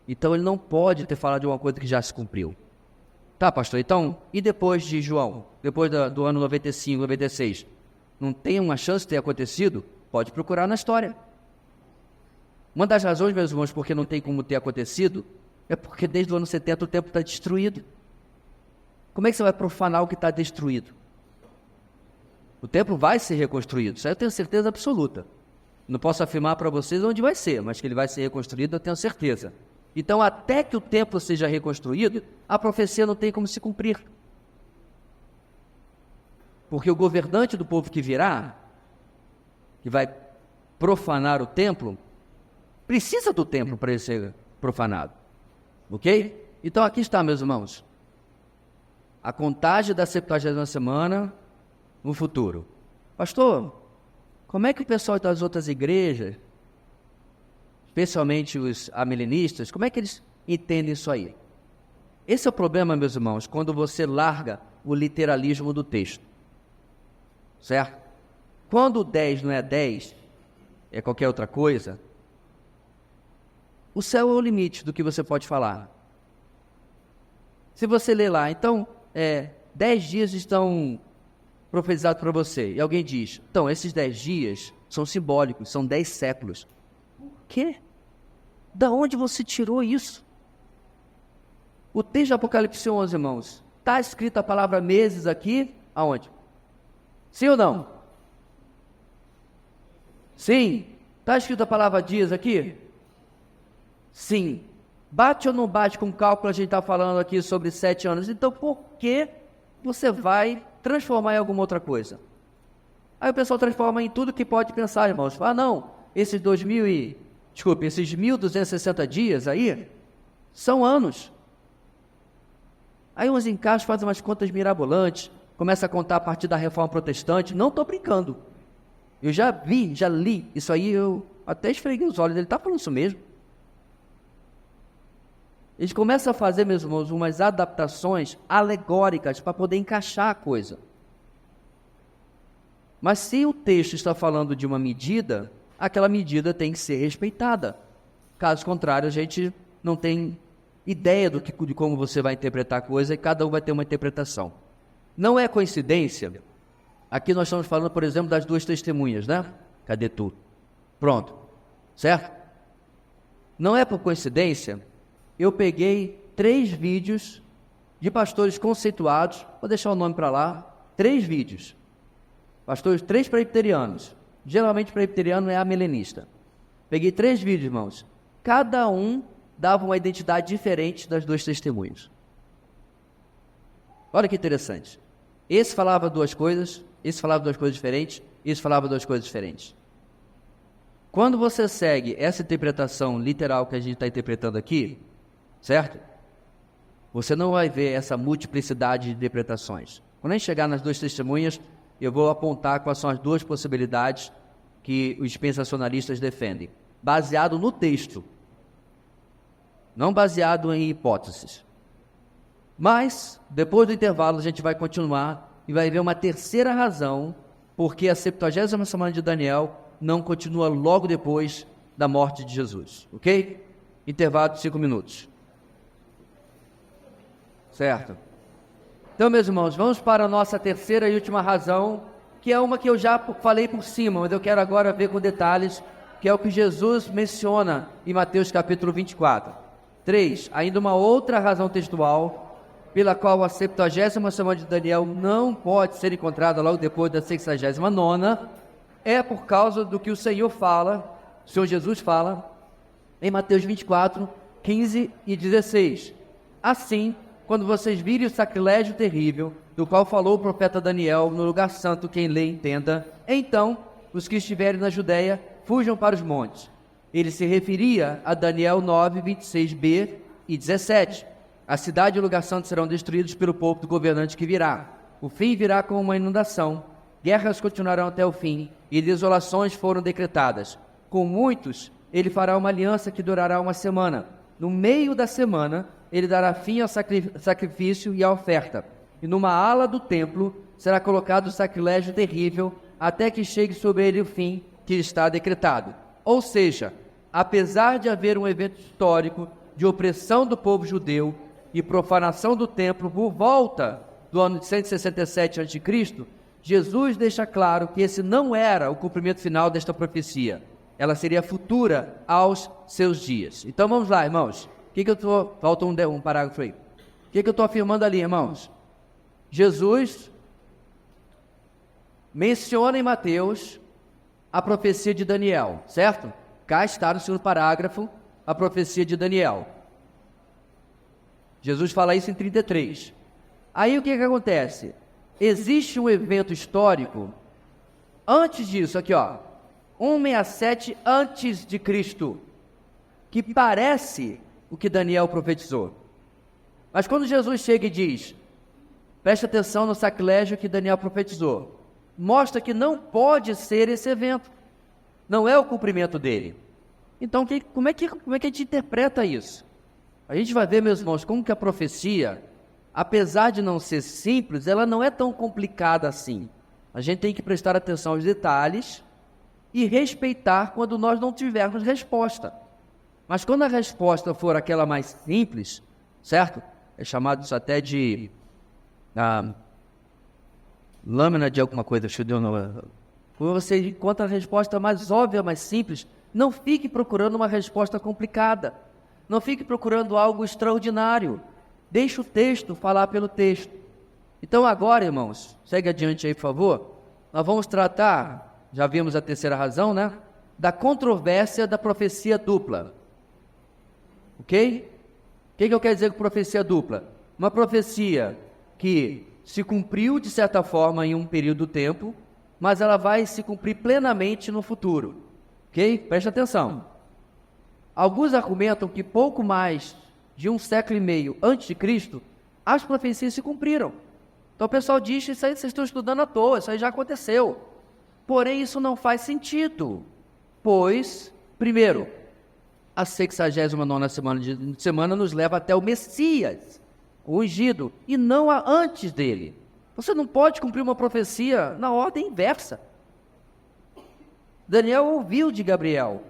Então, ele não pode ter falado de uma coisa que já se cumpriu. Tá, pastor? Então, e depois de João? Depois do ano 95, 96? Não tem uma chance de ter acontecido? Pode procurar na história. Uma das razões, meus irmãos, porque não tem como ter acontecido, é porque desde o ano 70 o templo está destruído. Como é que você vai profanar o que está destruído? O templo vai ser reconstruído, isso aí eu tenho certeza absoluta. Não posso afirmar para vocês onde vai ser, mas que ele vai ser reconstruído eu tenho certeza. Então, até que o templo seja reconstruído, a profecia não tem como se cumprir. Porque o governante do povo que virá, que vai profanar o templo, precisa do templo para ele ser profanado. Ok? Então, aqui está, meus irmãos. A contagem da 70ª semana no futuro. Pastor, como é que o pessoal das outras igrejas, especialmente os amilenistas, como é que eles entendem isso aí? Esse é o problema, meus irmãos, quando você larga o literalismo do texto. Certo? Quando 10 não é 10, é qualquer outra coisa, o céu é o limite do que você pode falar. Se você ler lá, então, 10 dias estão profetizados para você, e alguém diz, então, esses 10 dias são simbólicos, são 10 séculos. Por quê? Da onde você tirou isso? O texto de Apocalipse 11, irmãos, está escrito a palavra meses aqui, aonde? Sim ou não? Sim. Está escrito a palavra dias aqui? Sim. Bate ou não bate com o cálculo? A gente está falando aqui sobre 7 anos. Então, por que você vai transformar em alguma outra coisa? Aí o pessoal transforma em tudo que pode pensar, irmãos. Fala, não, esses 1.260 dias aí são anos. Aí uns encaixam, fazem umas contas mirabolantes, começa a contar a partir da Reforma Protestante. Não estou brincando. Eu já vi, já li. Isso aí eu até esfreguei os olhos. Ele está falando isso mesmo. Eles começam a fazer, meus irmãos, umas adaptações alegóricas para poder encaixar a coisa. Mas se o texto está falando de uma medida, aquela medida tem que ser respeitada. Caso contrário, a gente não tem ideia de como você vai interpretar a coisa e cada um vai ter uma interpretação. Não é coincidência. Aqui nós estamos falando, por exemplo, das 2 testemunhas, né? Cadê tu? Pronto. Certo? Não é por coincidência. Eu peguei 3 vídeos de pastores conceituados, vou deixar o nome para lá, 3 vídeos. Pastores, 3 presbiterianos. Geralmente presbiteriano é amilenista. Peguei 3 vídeos, irmãos. Cada um dava uma identidade diferente das 2 testemunhas. Olha que interessante. Esse falava 2 coisas, esse falava 2 coisas diferentes, esse falava 2 coisas diferentes. Quando você segue essa interpretação literal que a gente está interpretando aqui, certo? Você não vai ver essa multiplicidade de interpretações. Quando a gente chegar nas 2 testemunhas, eu vou apontar quais são as 2 possibilidades que os dispensacionalistas defendem, baseado no texto, não baseado em hipóteses. Mas, depois do intervalo, a gente vai continuar e vai ver uma terceira razão porque a 70ª semana de Daniel não continua logo depois da morte de Jesus, ok? Intervalo de 5 minutos. Certo? Então, meus irmãos, vamos para a nossa terceira e última razão, que é uma que eu já falei por cima, mas eu quero agora ver com detalhes, que é o que Jesus menciona em Mateus capítulo 24. 3. Ainda uma outra razão textual pela qual a 70ª semana de Daniel não pode ser encontrada logo depois da 69ª, é por causa do que o Senhor fala, o Senhor Jesus fala, em Mateus 24, 15 e 16. Assim, quando vocês virem o sacrilégio terrível, do qual falou o profeta Daniel, no lugar santo, quem lê entenda, então os que estiverem na Judéia fujam para os montes. Ele se referia a Daniel 9, 26b e 17. A cidade e o lugar santo serão destruídos pelo povo do governante que virá. O fim virá como uma inundação. Guerras continuarão até o fim, e desolações foram decretadas. Com muitos, ele fará uma aliança que durará uma semana. No meio da semana, ele dará fim ao sacrifício e à oferta. E numa ala do templo será colocado o sacrilégio terrível, até que chegue sobre ele o fim que está decretado. Ou seja, apesar de haver um evento histórico de opressão do povo judeu e profanação do templo por volta do ano de 167 a.C., Jesus deixa claro que esse não era o cumprimento final desta profecia. Ela seria futura aos seus dias. Então vamos lá, irmãos. Falta um parágrafo aí. O que eu estou afirmando ali, irmãos? Jesus menciona em Mateus a profecia de Daniel, certo? Cá está no segundo parágrafo a profecia de Daniel. Jesus fala isso em 33. Aí o que acontece? Existe um evento histórico antes disso, aqui ó, 167 antes de Cristo, que parece o que Daniel profetizou. Mas quando Jesus chega e diz, preste atenção no sacrilégio que Daniel profetizou, mostra que não pode ser esse evento, não é o cumprimento dele. Então, como é que a gente interpreta isso? A gente vai ver, meus irmãos, como que a profecia, apesar de não ser simples, ela não é tão complicada assim. A gente tem que prestar atenção aos detalhes e respeitar quando nós não tivermos resposta. Mas quando a resposta for aquela mais simples, certo? É chamado isso até de lâmina de alguma coisa. Quando você encontra a resposta mais óbvia, mais simples, não fique procurando uma resposta complicada. Não fique procurando algo extraordinário. Deixe o texto falar pelo texto. Então agora, irmãos, segue adiante aí, por favor. Nós vamos tratar, já vimos a terceira razão, né? Da controvérsia da profecia dupla. Ok? O que eu quero dizer com profecia dupla? Uma profecia que se cumpriu de certa forma em um período do tempo, mas ela vai se cumprir plenamente no futuro. Ok? Preste atenção. Alguns argumentam que pouco mais de 1,5 século antes de Cristo, as profecias se cumpriram. Então o pessoal diz, isso aí vocês estão estudando à toa, isso aí já aconteceu. Porém, isso não faz sentido, pois, primeiro, a 69ª semana nos leva até o Messias, o ungido, e não a antes dele. Você não pode cumprir uma profecia na ordem inversa. Daniel ouviu de Gabriel,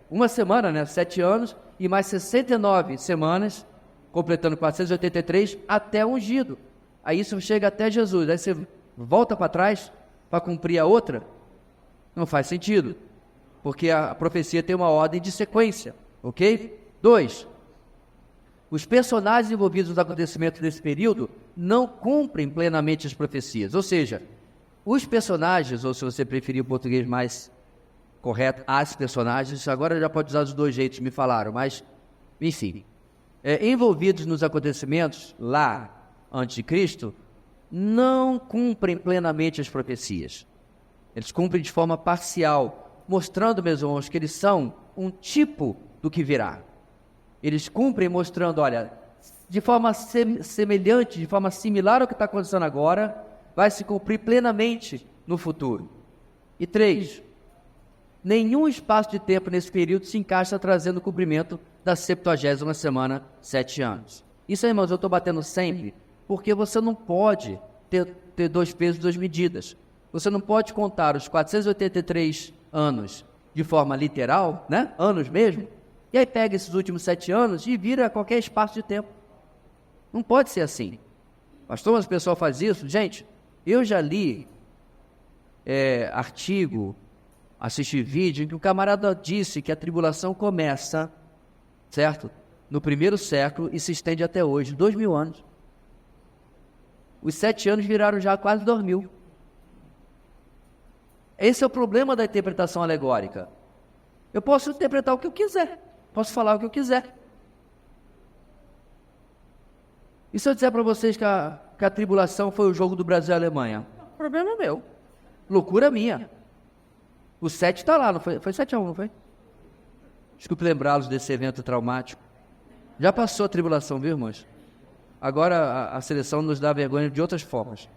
uma semana, né? 7 anos, e mais 69 semanas, completando 483, até o ungido. Aí isso chega até Jesus, aí você volta para trás para cumprir a outra, não faz sentido, porque a profecia tem uma ordem de sequência, ok? 2, os personagens envolvidos nos acontecimentos desse período não cumprem plenamente as profecias, ou seja, os personagens, ou se você preferir o português mais correto, as personagens, agora já pode usar os dois jeitos, me falaram, mas, enfim, envolvidos nos acontecimentos lá, antes de Cristo, não cumprem plenamente as profecias. Eles cumprem de forma parcial, mostrando, meus irmãos, que eles são um tipo do que virá. Eles cumprem mostrando, olha, de forma semelhante, de forma similar ao que está acontecendo agora, vai se cumprir plenamente no futuro. E 3, nenhum espaço de tempo nesse período se encaixa trazendo o cumprimento da 70ª semana, 7 anos. Isso aí, irmãos, eu estou batendo sempre, porque você não pode ter 2 pesos, 2 medidas. Você não pode contar os 483 anos de forma literal, né? Anos mesmo, e aí pega esses últimos 7 anos e vira qualquer espaço de tempo. Não pode ser assim. Pastor, mas o pessoal faz isso? Gente, eu já li artigo, assisti vídeo em que o camarada disse que a tribulação começa, certo? no primeiro século e se estende até hoje, 2000 anos. Os 7 anos viraram já quase 2000. Esse é o problema da interpretação alegórica. Eu posso interpretar o que eu quiser, posso falar o que eu quiser. E se eu disser para vocês que a tribulação foi o jogo do Brasil e Alemanha? O problema é meu. Loucura minha. O 7 está lá, não foi? Foi 7-1, não foi? Desculpe lembrá-los desse evento traumático. Já passou a tribulação, viu, irmãos? Agora a seleção nos dá vergonha de outras formas.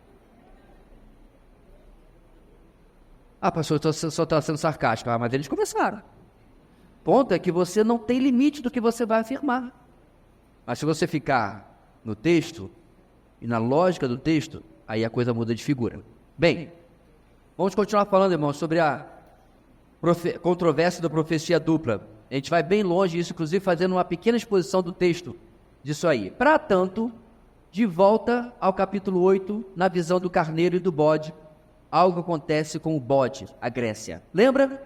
Ah, pastor, só está sendo sarcástico. Ah, mas eles começaram. O ponto é que você não tem limite do que você vai afirmar. Mas se você ficar no texto e na lógica do texto, aí a coisa muda de figura. Bem, vamos continuar falando, irmãos, sobre a controvérsia da profecia dupla. A gente vai bem longe, isso inclusive fazendo uma pequena exposição do texto disso aí. Para tanto, de volta ao capítulo 8, na visão do carneiro e do bode, algo acontece com o bode, a Grécia. Lembra?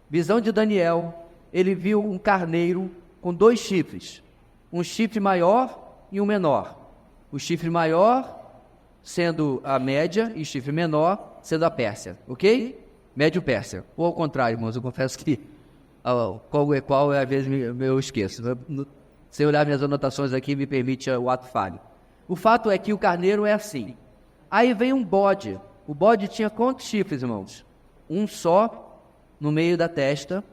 Visão de Daniel, ele viu um carneiro com 2 chifres, um chifre maior e um menor. O chifre maior sendo a Média e o chifre menor sendo a Pérsia, ok? Médio-Pérsia. Ou ao contrário, irmãos, eu confesso que qual é qual, às vezes eu esqueço. Sem olhar minhas anotações aqui, me permite o ato falho. O fato é que o carneiro é assim. Aí vem um bode. O bode tinha quantos chifres, irmãos? Um só, no meio da testa.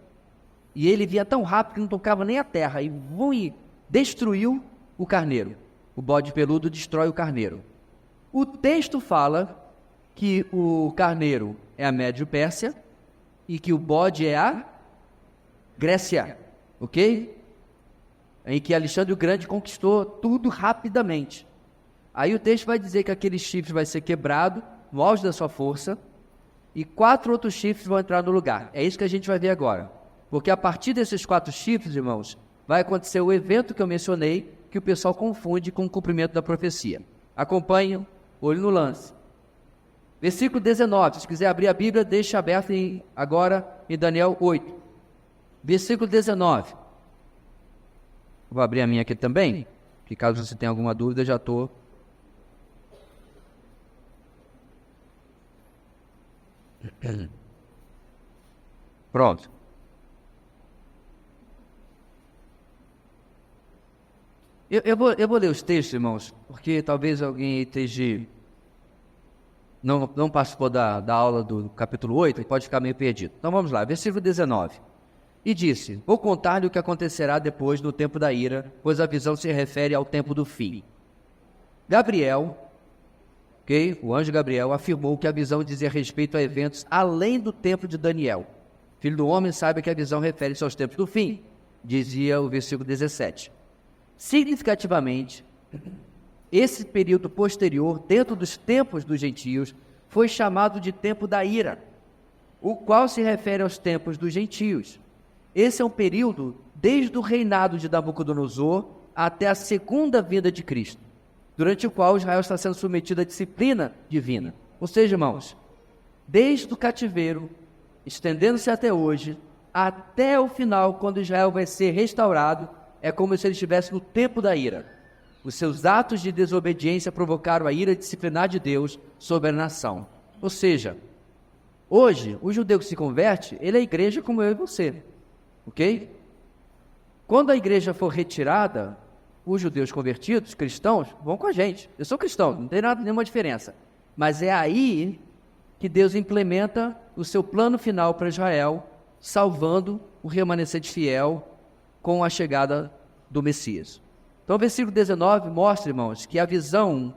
E ele via tão rápido que não tocava nem a terra. E destruiu o carneiro. O bode peludo destrói o carneiro. O texto fala que o carneiro é a Médio-Pérsia e que o bode é a Grécia, ok? Em que Alexandre o Grande conquistou tudo rapidamente. Aí o texto vai dizer que aquele chifre vai ser quebrado no auge da sua força e 4 outros chifres vão entrar no lugar. É isso que a gente vai ver agora. Porque a partir desses 4 chifres, irmãos, vai acontecer o evento que eu mencionei, que o pessoal confunde com o cumprimento da profecia. Acompanhem, olho no lance. Versículo 19, se quiser abrir a Bíblia, deixe aberto agora em Daniel 8. Versículo 19. Vou abrir a minha aqui também, que caso você tenha alguma dúvida, já estou... Pronto. Eu vou ler os textos, irmãos, porque talvez alguém esteja... Não participou da aula do capítulo 8 e pode ficar meio perdido. Então vamos lá, versículo 19. E disse, vou contar-lhe o que acontecerá depois do tempo da ira, pois a visão se refere ao tempo do fim. Gabriel, o anjo Gabriel, afirmou que a visão dizia respeito a eventos além do tempo de Daniel. Filho do homem, saiba que a visão refere-se aos tempos do fim, dizia o versículo 17. Significativamente, esse período posterior, dentro dos tempos dos gentios, foi chamado de tempo da ira, o qual se refere aos tempos dos gentios. Esse é um período desde o reinado de Nabucodonosor até a segunda vinda de Cristo, durante o qual Israel está sendo submetido à disciplina divina. Ou seja, irmãos, desde o cativeiro, estendendo-se até hoje, até o final, quando Israel vai ser restaurado, é como se ele estivesse no tempo da ira. Os seus atos de desobediência provocaram a ira disciplinar de Deus sobre a nação. Ou seja, hoje, o judeu que se converte, ele é a igreja como eu e você. Ok? Quando a igreja for retirada, os judeus convertidos, cristãos, vão com a gente. Eu sou cristão, não tem nenhuma diferença. Mas é aí que Deus implementa o seu plano final para Israel, salvando o remanescente fiel com a chegada do Messias. Então, o versículo 19 mostra, irmãos, que a visão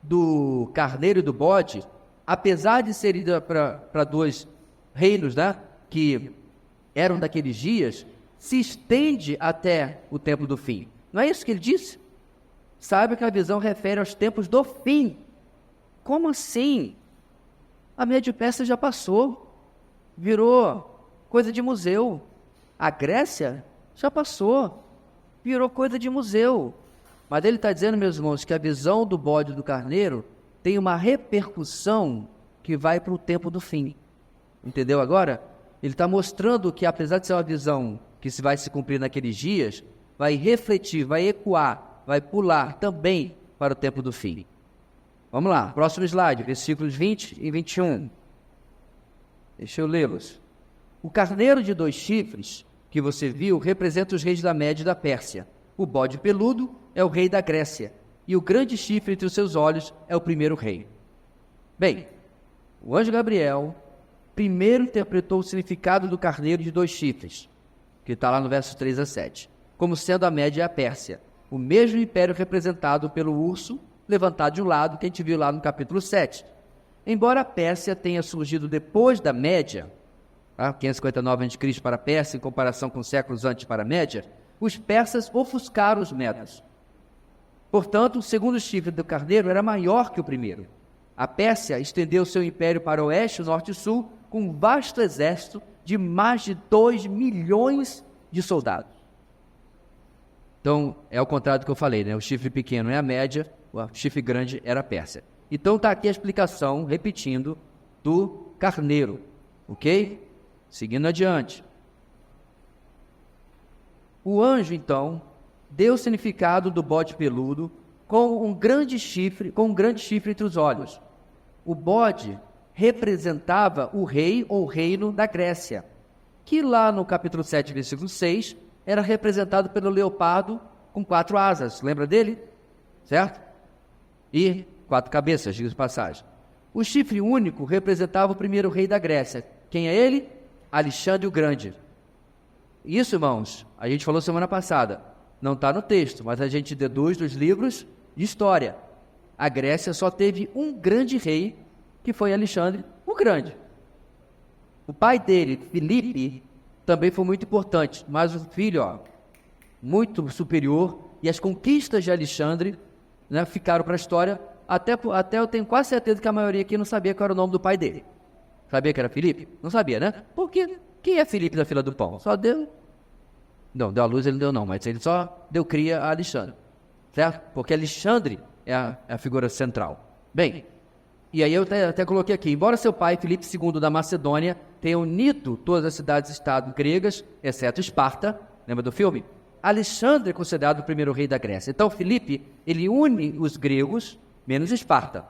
do carneiro e do bode, apesar de ser ida para 2 reinos, né, que eram daqueles dias, se estende até o tempo do fim. Não é isso que ele disse? Saiba que a visão refere aos tempos do fim. Como assim? A Médio-Pérsia já passou, virou coisa de museu. A Grécia já passou, virou coisa de museu. Mas ele está dizendo, meus irmãos, que a visão do bode e do carneiro tem uma repercussão que vai para o tempo do fim. Entendeu agora? Ele está mostrando que, apesar de ser uma visão que se vai se cumprir naqueles dias, vai refletir, vai ecoar, vai pular também para o tempo do fim. Vamos lá, próximo slide, versículos 20 e 21. Deixa eu lê-los. O carneiro de 2 chifres que você viu representa os reis da Média e da Pérsia. O bode peludo é o rei da Grécia, e o grande chifre entre os seus olhos é o primeiro rei. Bem, o anjo Gabriel primeiro interpretou o significado do carneiro de 2 chifres, que está lá no verso 3 a 7, como sendo a Média e a Pérsia, o mesmo império representado pelo urso levantado de um lado, que a gente viu lá no capítulo 7. Embora a Pérsia tenha surgido depois da Média, 559 a.C. para a Pérsia, em comparação com séculos antes para a Média, os persas ofuscaram os medos. Portanto, o segundo chifre do carneiro era maior que o primeiro. A Pérsia estendeu seu império para o oeste, o norte e sul, com um vasto exército de mais de 2 milhões de soldados. Então, é ao contrário do que eu falei, né? O chifre pequeno é a Média, o chifre grande era a Pérsia. Então, está aqui a explicação, repetindo, do carneiro, ok? Seguindo adiante. O anjo, então, deu o significado do bode peludo com um grande chifre entre os olhos. O bode representava o rei ou reino da Grécia, que lá no capítulo 7, versículo 6, era representado pelo leopardo com 4 asas. Lembra dele? Certo? E 4 cabeças, diga de passagem. O chifre único representava o primeiro rei da Grécia. Quem é ele? Alexandre o Grande. Isso, irmãos, a gente falou semana passada. Não está no texto, mas a gente deduz dos livros de história. A Grécia só teve um grande rei, que foi Alexandre o Grande. O pai dele, Filipe, também foi muito importante, mas o filho, muito superior, e as conquistas de Alexandre, né, ficaram para a história. Até eu tenho quase certeza que a maioria aqui não sabia qual era o nome do pai dele. Sabia que era Filipe? Não sabia, né? Porque quem é Filipe da fila do pão? Só deu... Não, deu a luz ele não deu não, mas ele só deu cria a Alexandre. Certo? Porque Alexandre é a figura central. Bem, e aí eu até coloquei aqui, embora seu pai, Filipe II da Macedônia, tenha unido todas as cidades-estado gregas, exceto Esparta, lembra do filme? Alexandre é considerado o primeiro rei da Grécia. Então Filipe, ele une os gregos, menos Esparta.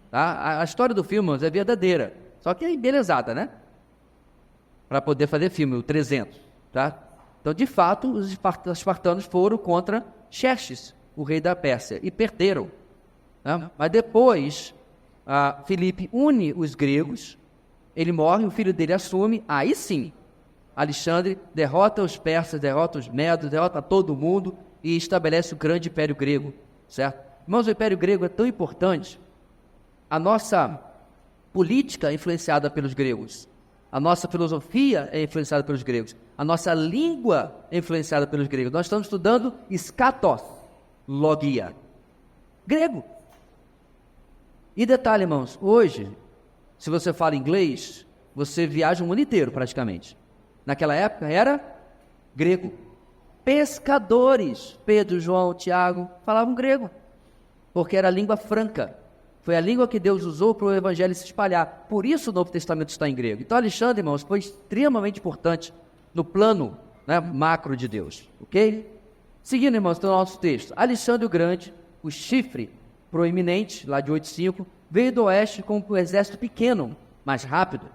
Tá? A história do filme é verdadeira, só que é embelezada, né? Para poder fazer filme, o 300, tá? Então, de fato, os espartanos foram contra Xerxes, o rei da Pérsia, e perderam. Né? Mas depois, Filipe une os gregos, ele morre, o filho dele assume, aí sim, Alexandre derrota os persas, derrota os medos, derrota todo mundo e estabelece o grande império grego, certo? Irmãos, o império grego é tão importante, a nossa política é influenciada pelos gregos, a nossa filosofia é influenciada pelos gregos, a nossa língua é influenciada pelos gregos. Nós estamos estudando skatos, logia, grego. E detalhe, irmãos, hoje, se você fala inglês, você viaja o mundo inteiro praticamente. Naquela época era grego. Pescadores, Pedro, João, Tiago, falavam grego, porque era a língua franca. Foi a língua que Deus usou para o evangelho se espalhar. Por isso o Novo Testamento está em grego. Então Alexandre, irmãos, foi extremamente importante no plano, né, macro de Deus. Ok? Seguindo, irmãos, no nosso texto. Alexandre o Grande, o chifre proeminente, lá de 8,5, veio do oeste com um exército pequeno, mais rápido.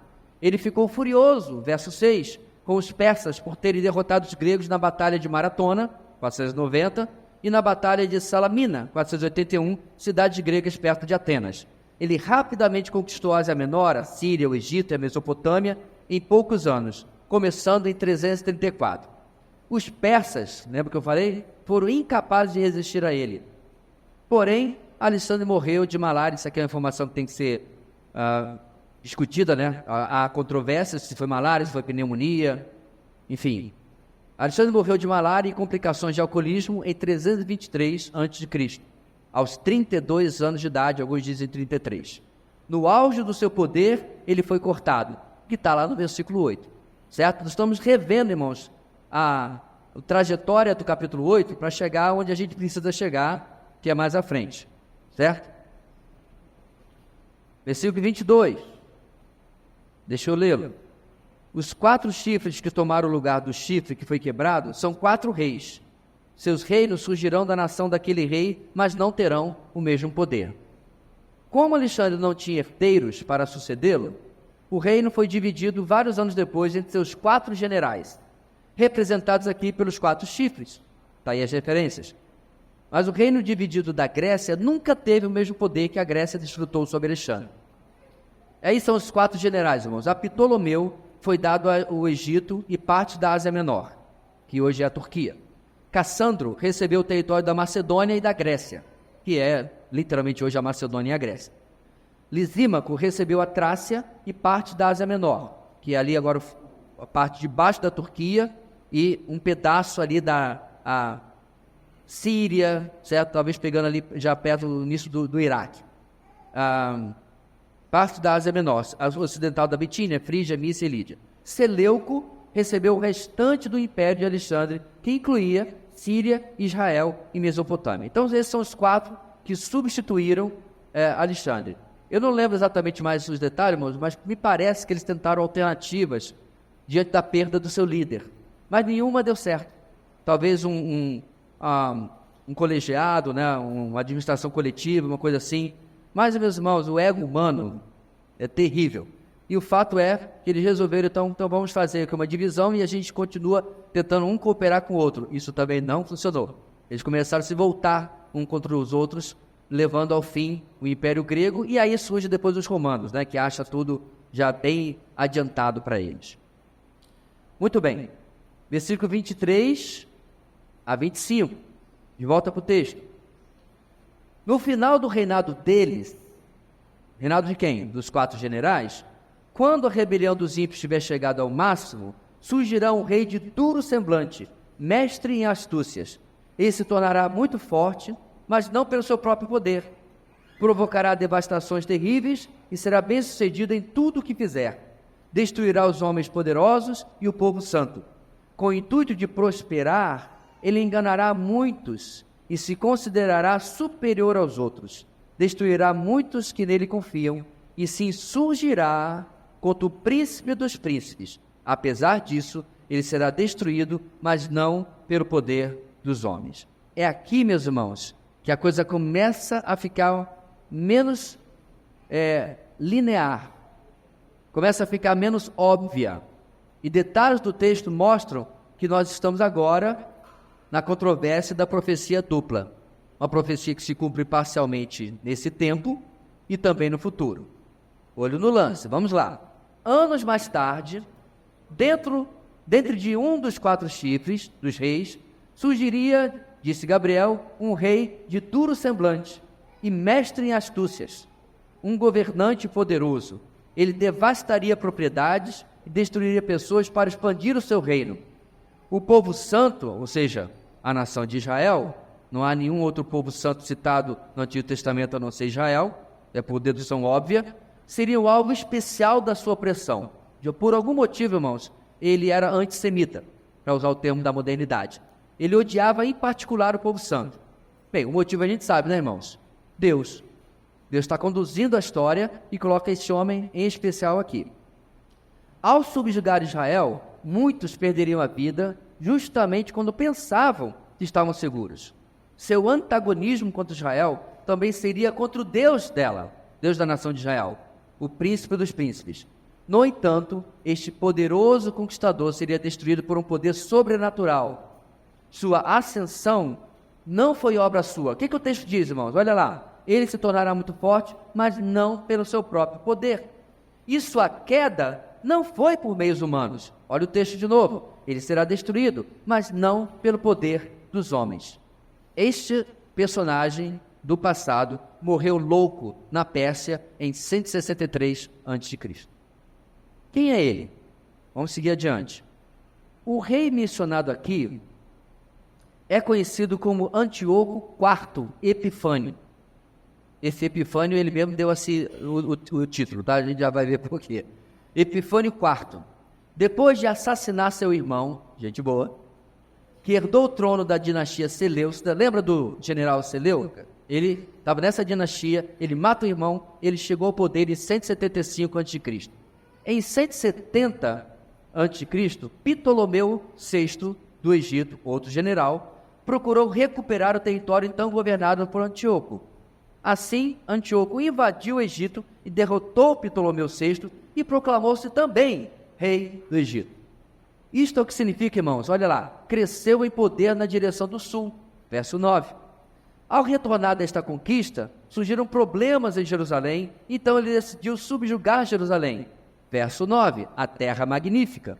Ele ficou furioso, verso 6, com os persas por terem derrotado os gregos na batalha de Maratona, 490, e na batalha de Salamina, 481, cidades gregas perto de Atenas. Ele rapidamente conquistou a Ásia Menor, a Síria, o Egito e a Mesopotâmia em poucos anos, começando em 334. Os persas, lembra que eu falei? Foram incapazes de resistir a ele. Porém, Alexandre morreu de malária. Isso aqui é uma informação que tem que ser discutida, né? Há controvérsias se foi malária, se foi pneumonia, enfim. Alexandre morreu de malária e complicações de alcoolismo em 323 a.C., aos 32 anos de idade, alguns dizem 33. No auge do seu poder, ele foi cortado, que está lá no versículo 8, certo? Nós estamos revendo, irmãos, a trajetória do capítulo 8 para chegar onde a gente precisa chegar, que é mais à frente, certo? Versículo 22, deixa eu lê-lo. Os 4 chifres que tomaram o lugar do chifre que foi quebrado são 4 reis. Seus reinos surgirão da nação daquele rei, mas não terão o mesmo poder. Como Alexandre não tinha herdeiros para sucedê-lo, o reino foi dividido vários anos depois entre seus 4 generais, representados aqui pelos 4 chifres. Está aí as referências. Mas o reino dividido da Grécia nunca teve o mesmo poder que a Grécia desfrutou sobre Alexandre. Aí são os 4 generais, irmãos. A Ptolomeu foi dado ao Egito e parte da Ásia Menor, que hoje é a Turquia. Cassandro recebeu o território da Macedônia e da Grécia, que é literalmente hoje a Macedônia e a Grécia. Lisímaco recebeu a Trácia e parte da Ásia Menor, que é ali agora a parte de baixo da Turquia e um pedaço ali da Síria, certo? Talvez pegando ali já perto do início do Iraque. Parte da Ásia Menor, a ocidental da Bitínia, Frígia, Mícia e Lídia. Seleuco recebeu o restante do império de Alexandre, que incluía Síria, Israel e Mesopotâmia. Então, esses são os 4 que substituíram Alexandre. Eu não lembro exatamente mais os detalhes, mas me parece que eles tentaram alternativas diante da perda do seu líder, mas nenhuma deu certo. Talvez um colegiado, né, uma administração coletiva, uma coisa assim. Mas, meus irmãos, o ego humano é terrível. E o fato é que eles resolveram, então vamos fazer aqui uma divisão e a gente continua tentando um cooperar com o outro. Isso também não funcionou. Eles começaram a se voltar um contra os outros, levando ao fim o Império Grego, e aí surge depois os romanos, né, que acha tudo já bem adiantado para eles. Muito bem. Versículo 23 a 25. De volta para o texto. No final do reinado deles, reinado de quem? Dos 4 generais? Quando a rebelião dos ímpios tiver chegado ao máximo, surgirá um rei de duro semblante, mestre em astúcias. Ele se tornará muito forte, mas não pelo seu próprio poder. Provocará devastações terríveis e será bem-sucedido em tudo o que fizer. Destruirá os homens poderosos e o povo santo. Com o intuito de prosperar, ele enganará muitos e se considerará superior aos outros. Destruirá muitos que nele confiam e se insurgirá contra o príncipe dos príncipes. Apesar disso, ele será destruído, mas não pelo poder dos homens. É aqui, meus irmãos, que a coisa começa a ficar menos linear, começa a ficar menos óbvia. E detalhes do texto mostram que nós estamos agora na controvérsia da profecia dupla. Uma profecia que se cumpre parcialmente nesse tempo e também no futuro. Olho no lance, vamos lá. Anos mais tarde, dentro de um dos 4 chifres dos reis, surgiria, disse Gabriel, um rei de duro semblante e mestre em astúcias, um governante poderoso. Ele devastaria propriedades e destruiria pessoas para expandir o seu reino. O povo santo, ou seja, a nação de Israel, não há nenhum outro povo santo citado no Antigo Testamento a não ser Israel, é por dedução óbvia, seria o alvo especial da sua opressão. Por algum motivo, irmãos, ele era antissemita, para usar o termo da modernidade. Ele odiava em particular o povo santo. Bem, o motivo a gente sabe, né, irmãos? Deus está conduzindo a história e coloca esse homem em especial aqui. Ao subjugar Israel, muitos perderiam a vida justamente quando pensavam que estavam seguros. Seu antagonismo contra Israel também seria contra o Deus dela, Deus da nação de Israel, o príncipe dos príncipes. No entanto, este poderoso conquistador seria destruído por um poder sobrenatural. Sua ascensão não foi obra sua. O que o texto diz, irmãos? Olha lá. Ele se tornará muito forte, mas não pelo seu próprio poder. E sua queda não foi por meios humanos. Olha o texto de novo. Ele será destruído, mas não pelo poder dos homens. Este personagem do passado morreu louco na Pérsia em 163 a.C. Quem é ele? Vamos seguir adiante. O rei mencionado aqui é conhecido como Antíoco IV Epifânio. Esse Epifânio, ele mesmo deu assim o título, tá? A gente já vai ver por quê. Epifânio IV, depois de assassinar seu irmão, gente boa, que herdou o trono da dinastia Seleucida, lembra do general Seleucida? Ele estava nessa dinastia, ele mata o irmão, ele chegou ao poder em 175 a.C. Em 170 a.C., Ptolomeu VI do Egito, outro general, procurou recuperar o território então governado por Antíoco. Assim, Antíoco invadiu o Egito e derrotou Ptolomeu VI e proclamou-se também rei do Egito. Isto é o que significa, irmãos, olha lá, cresceu em poder na direção do sul, verso 9. Ao retornar desta conquista, surgiram problemas em Jerusalém, então ele decidiu subjugar Jerusalém. Verso 9, a terra magnífica.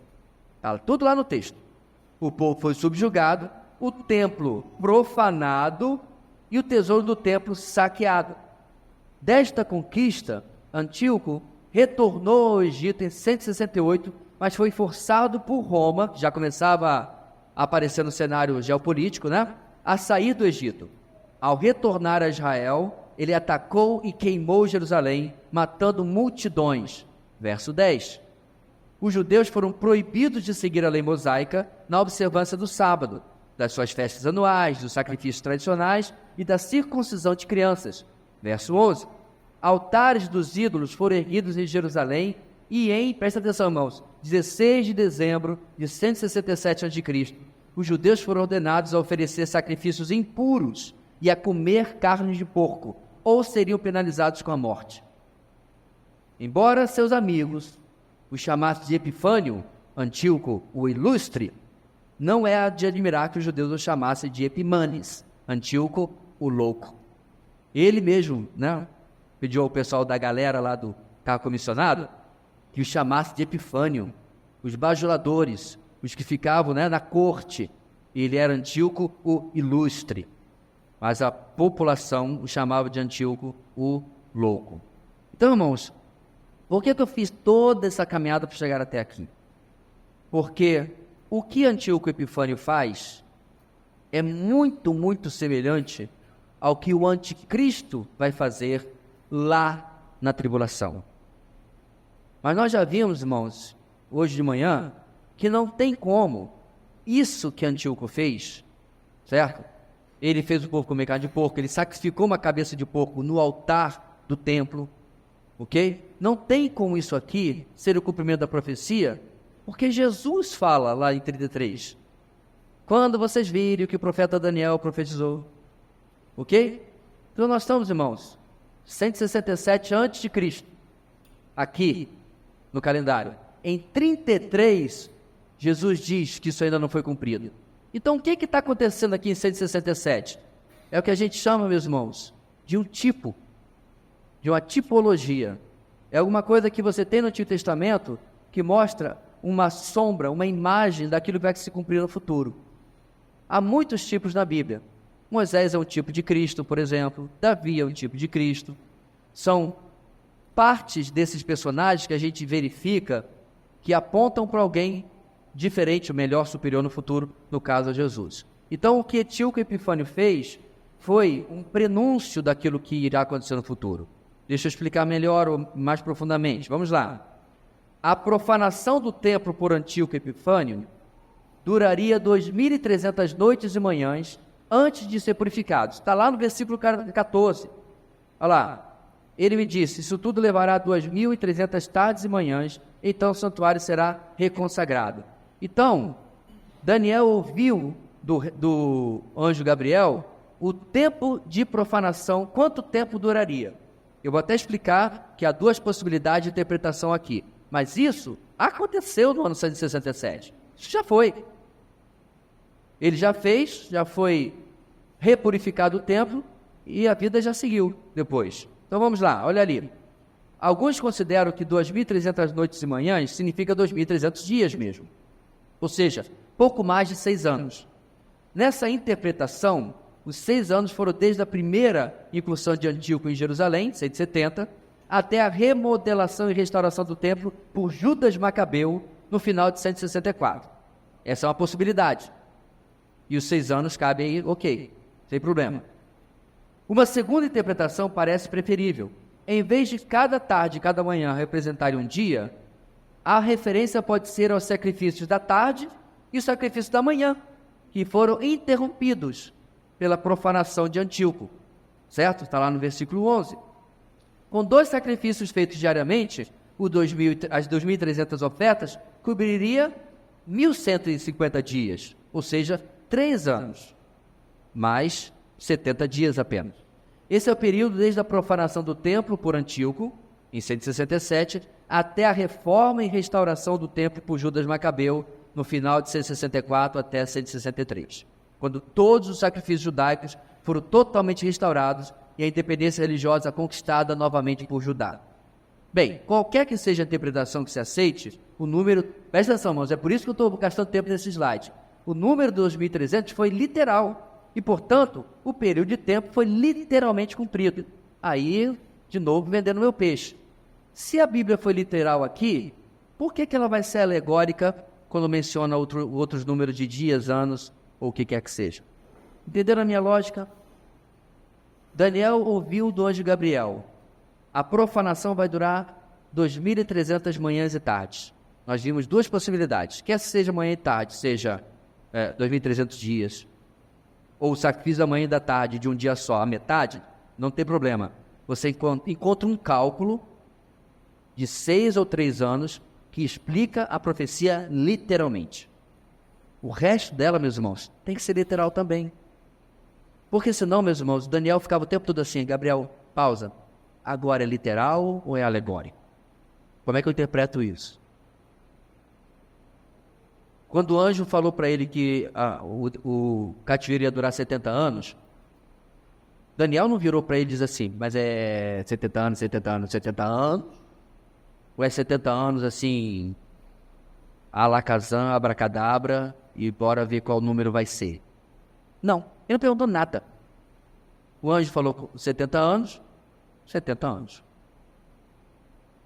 Está tudo lá no texto. O povo foi subjugado, o templo profanado e o tesouro do templo saqueado. Desta conquista, Antíoco retornou ao Egito em 168, mas foi forçado por Roma, que já começava a aparecer no cenário geopolítico, né? A sair do Egito. Ao retornar a Israel, ele atacou e queimou Jerusalém, matando multidões. Verso 10. Os judeus foram proibidos de seguir a lei mosaica na observância do sábado, das suas festas anuais, dos sacrifícios tradicionais e da circuncisão de crianças. Verso 11. Altares dos ídolos foram erguidos em Jerusalém e presta atenção, irmãos, 16 de dezembro de 167 a.C., os judeus foram ordenados a oferecer sacrifícios impuros e a comer carne de porco, ou seriam penalizados com a morte. Embora seus amigos o chamassem de Epifânio, Antíoco, o Ilustre, não é de admirar que os judeus o chamassem de Epimanes, Antíoco, o Louco. Ele mesmo, né, pediu ao pessoal da galera lá do carro comissionado que o chamasse de Epifânio, os bajuladores, os que ficavam, né, na corte. Ele era Antíoco, o Ilustre. Mas a população o chamava de Antíoco, o Louco. Então, irmãos, por que eu fiz toda essa caminhada para chegar até aqui? Porque o que Antíoco Epifânio faz é muito, muito semelhante ao que o anticristo vai fazer lá na tribulação. Mas nós já vimos, irmãos, hoje de manhã, que não tem como isso que Antíoco fez, certo? Ele fez o povo comer carne de porco, ele sacrificou uma cabeça de porco no altar do templo, ok? Não tem como isso aqui ser o cumprimento da profecia, porque Jesus fala lá em 33, quando vocês virem o que o profeta Daniel profetizou, ok? Então nós estamos, irmãos, 167 a.C., aqui no calendário. Em 33, Jesus diz que isso ainda não foi cumprido. Então, o que está acontecendo aqui em 167? É o que a gente chama, meus irmãos, de um tipo, de uma tipologia. É alguma coisa que você tem no Antigo Testamento que mostra uma sombra, uma imagem daquilo que vai se cumprir no futuro. Há muitos tipos na Bíblia. Moisés é um tipo de Cristo, por exemplo. Davi é um tipo de Cristo. São partes desses personagens que a gente verifica que apontam para alguém diferente, o melhor, superior no futuro, no caso de Jesus. Então, o que Antíoco Epifânio fez foi um prenúncio daquilo que irá acontecer no futuro. Deixa eu explicar melhor ou mais profundamente. Vamos lá. A profanação do templo por Antíoco Epifânio duraria 2.300 noites e manhãs antes de ser purificado. Está lá no versículo 14. Olha lá. Ele me disse, isso tudo levará 2.300 tardes e manhãs, então o santuário será reconsagrado. Então, Daniel ouviu do anjo Gabriel o tempo de profanação, quanto tempo duraria. Eu vou até explicar que há duas possibilidades de interpretação aqui, mas isso aconteceu no ano 167. Isso já foi. Ele já fez, já foi repurificado o templo e a vida já seguiu depois. Então vamos lá, olha ali. Alguns consideram que 2.300 noites e manhãs significa 2.300 dias mesmo. Ou seja, pouco mais de 6 anos. Nessa interpretação, os 6 anos foram desde a primeira incursão de Antíoco em Jerusalém, 170, até a remodelação e restauração do templo por Judas Macabeu, no final de 164. Essa é uma possibilidade. E os 6 anos cabem aí, ok, sem problema. Uma segunda interpretação parece preferível. Em vez de cada tarde e cada manhã representarem um dia, a referência pode ser aos sacrifícios da tarde e os sacrifícios da manhã, que foram interrompidos pela profanação de Antíoco, certo? Está lá no versículo 11. Com 2 sacrifícios feitos diariamente, as 2.300 ofertas cobriria 1.150 dias, ou seja, 3 anos. mais 70 dias apenas. Esse é o período desde a profanação do templo por Antíoco, em 167, até a reforma e restauração do templo por Judas Macabeu, no final de 164 até 163, quando todos os sacrifícios judaicos foram totalmente restaurados e a independência religiosa conquistada novamente por Judá. Bem, qualquer que seja a interpretação que se aceite, o número... Presta atenção, irmãos, é por isso que eu estou gastando tempo nesse slide. O número de 2.300 foi literal e, portanto, o período de tempo foi literalmente cumprido. Aí, de novo, vendendo meu peixe. Se a Bíblia foi literal aqui, por que ela vai ser alegórica quando menciona outros números de dias, anos ou o que quer que seja? Entenderam a minha lógica? Daniel ouviu do anjo Gabriel: a profanação vai durar 2.300 manhãs e tardes. Nós vimos duas possibilidades, quer seja manhã e tarde, seja 2.300 dias, ou o sacrifício da manhã e da tarde de um dia só, a metade, não tem problema. Você encontra um cálculo de 6 ou 3 anos que explica a profecia literalmente. O resto dela, meus irmãos, tem que ser literal também. Porque senão, meus irmãos, Daniel ficava o tempo todo assim: Gabriel, pausa, agora é literal ou é alegórico? Como é que eu interpreto isso? Quando o anjo falou para ele que o cativeiro ia durar 70 anos, Daniel não virou para ele e disse assim: mas é 70 anos, 70 anos, 70 anos? Ou é 70 anos assim, alakazam, abracadabra, e bora ver qual número vai ser? Não, ele não perguntou nada. O anjo falou 70 anos, 70 anos.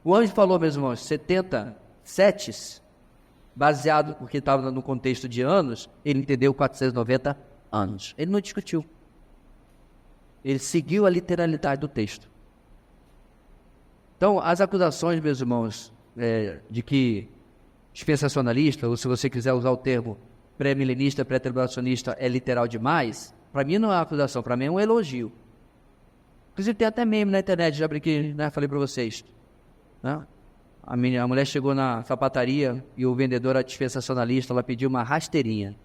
O anjo falou, meus irmãos, 70 setes, baseado, porque estava no contexto de anos, ele entendeu 490 anos. Ele não discutiu. Ele seguiu a literalidade do texto. Então, as acusações, meus irmãos, de que dispensacionalista, ou se você quiser usar o termo pré-milenista, pré-tribulacionista, é literal demais, para mim não é uma acusação, para mim é um elogio. Inclusive tem até meme na internet, já brinquei, né? Falei para vocês. Né? A mulher chegou na sapataria e o vendedor era dispensacionalista, ela pediu uma rasteirinha.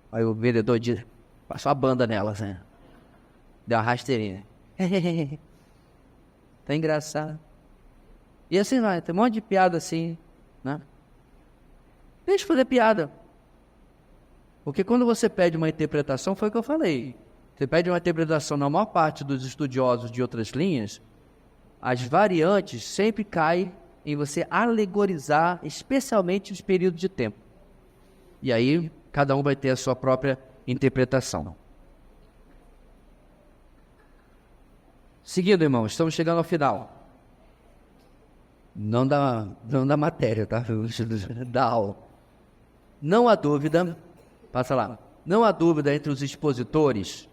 Aí o vendedor passou a banda nela, assim. Deu uma rasteirinha. Tá engraçado. E assim vai, tem um monte de piada assim, né? Deixa eu fazer piada. Porque quando você pede uma interpretação, foi o que eu falei. Você pede uma interpretação na maior parte dos estudiosos de outras linhas, as variantes sempre caem em você alegorizar, especialmente os períodos de tempo. E aí, cada um vai ter a sua própria interpretação. Seguindo, irmãos, estamos chegando ao final. Não da matéria, tá? Da aula. Não há dúvida, passa lá, não há dúvida entre os expositores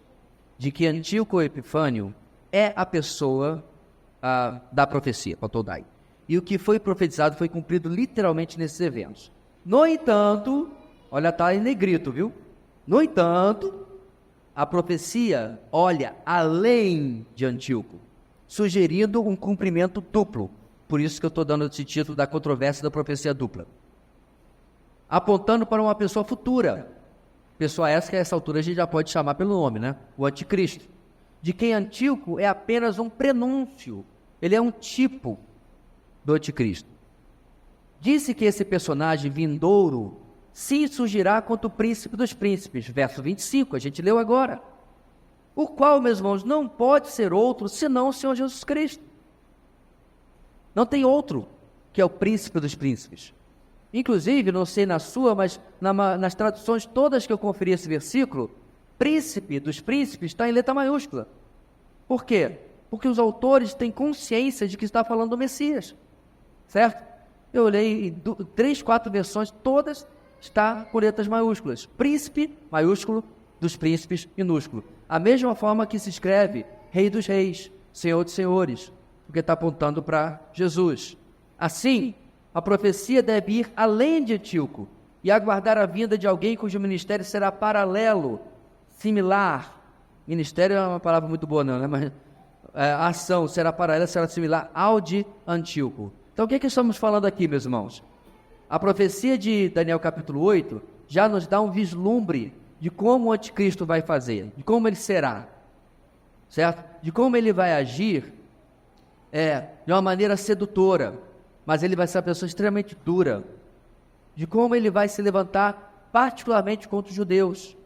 de que Antíoco Epifânio é a pessoa da profecia, Patodai. E o que foi profetizado foi cumprido literalmente nesses eventos. No entanto, olha, está em negrito, viu? No entanto, a profecia olha além de Antíoco, sugerindo um cumprimento duplo. Por isso que eu estou dando esse título da controvérsia da profecia dupla. Apontando para uma pessoa futura. Pessoa essa que a essa altura a gente já pode chamar pelo nome, né? O anticristo. De quem Antíoco é apenas um prenúncio. Ele é um tipo do anticristo. Disse que esse personagem vindouro se insurgirá contra o príncipe dos príncipes. Verso 25, a gente leu agora. O qual, meus irmãos, não pode ser outro senão o Senhor Jesus Cristo. Não tem outro que é o príncipe dos príncipes. Inclusive, não sei na sua, mas nas traduções todas que eu conferi esse versículo, príncipe dos príncipes está em letra maiúscula. Por quê? Porque os autores têm consciência de que está falando do Messias. Certo? Eu olhei em 3, 4 versões, todas está com letras maiúsculas. Príncipe, maiúsculo, dos príncipes, minúsculo. A mesma forma que se escreve Rei dos Reis, Senhor dos Senhores, porque está apontando para Jesus. Assim, a profecia deve ir além de Antíoco e aguardar a vinda de alguém cujo ministério será paralelo, similar. Ministério é uma palavra muito boa, não, né? Mas a ação será paralela, será similar ao de Antíoco. Então, o que estamos falando aqui, meus irmãos? A profecia de Daniel capítulo 8 já nos dá um vislumbre de como o anticristo vai fazer, de como ele será, certo? De como ele vai agir de uma maneira sedutora, mas ele vai ser uma pessoa extremamente dura, de como ele vai se levantar particularmente contra os judeus,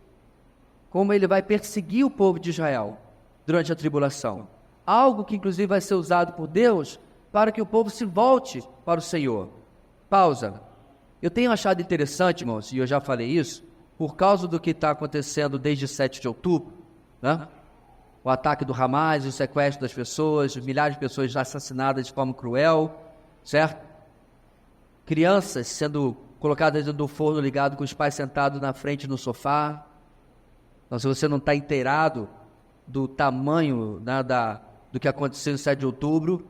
como ele vai perseguir o povo de Israel durante a tribulação, algo que inclusive vai ser usado por Deus para que o povo se volte para o Senhor. Pausa. Eu tenho achado interessante, irmãos, e eu já falei isso, por causa do que está acontecendo desde 7 de outubro, né? O ataque do Hamas, o sequestro das pessoas, milhares de pessoas já assassinadas de forma cruel, certo? Crianças sendo colocadas dentro do forno ligado com os pais sentados na frente no sofá. Então, se você não está inteirado do tamanho, né, do que aconteceu em 7 de outubro,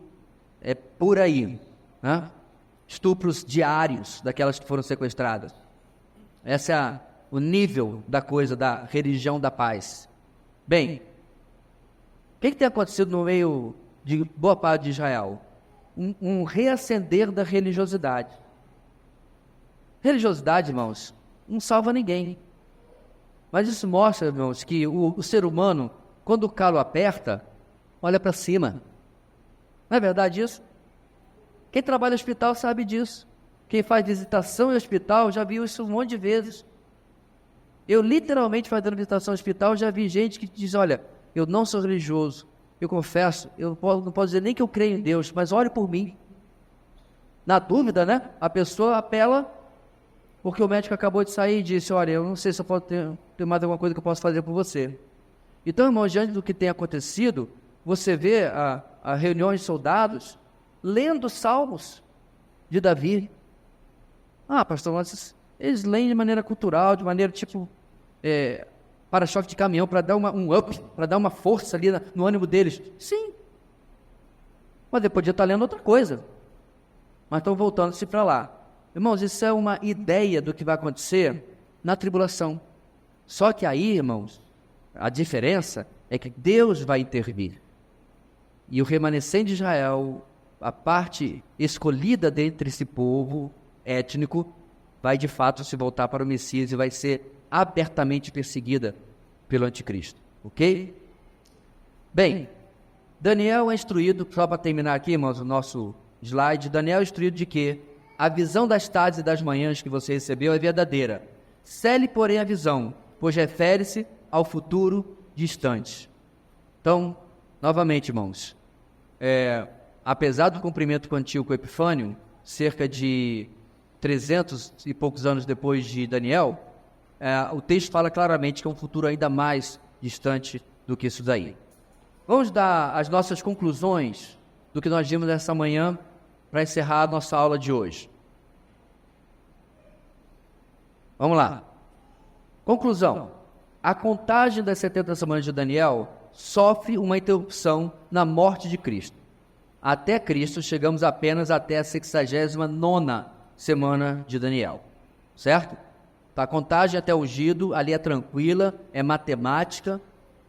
é por aí, né? Estupros diários daquelas que foram sequestradas. Esse é o nível da coisa, da religião da paz. Bem, o que tem acontecido no meio de boa parte de Israel? Um reacender da religiosidade. Religiosidade, irmãos, não salva ninguém. Mas isso mostra, irmãos, que o ser humano, quando o calo aperta, olha para cima. Não é verdade isso? Quem trabalha no hospital sabe disso. Quem faz visitação em hospital já viu isso um monte de vezes. Eu literalmente fazendo visitação no hospital já vi gente que diz, olha, eu não sou religioso, eu confesso, eu não posso dizer nem que eu creio em Deus, mas ore por mim. Na dúvida, né? A pessoa apela, porque o médico acabou de sair e disse, olha, eu não sei se eu posso ter mais alguma coisa que eu posso fazer por você. Então, irmão, diante do que tem acontecido, você vê a reuniões de soldados lendo salmos de Davi. Pastor, mas eles leem de maneira cultural, de maneira tipo para-choque de caminhão, para dar um up, para dar uma força ali no ânimo deles. Sim. Mas ele podia estar lendo outra coisa. Mas estão voltando-se para lá. Irmãos, isso é uma ideia do que vai acontecer na tribulação. Só que aí, irmãos, a diferença é que Deus vai intervir. E o remanescente de Israel, a parte escolhida dentre esse povo étnico, vai de fato se voltar para o Messias e vai ser abertamente perseguida pelo anticristo, ok? Bem, Daniel é instruído, só para terminar aqui, irmãos, o nosso slide, Daniel é instruído de que a visão das tardes e das manhãs que você recebeu é verdadeira. Cele, porém, a visão, pois refere-se ao futuro distante. Então, novamente, irmãos, apesar do cumprimento com o Antíoco Epifânio, cerca de 300 e poucos anos depois de Daniel, o texto fala claramente que é um futuro ainda mais distante do que isso daí. Vamos dar as nossas conclusões do que nós vimos nessa manhã para encerrar a nossa aula de hoje. Vamos lá. Conclusão. A contagem das 70 semanas de Daniel sofre uma interrupção na morte de Cristo. Até Cristo chegamos apenas até a 69ª semana de Daniel, certo? A contagem até ungido, ali é tranquila, é matemática,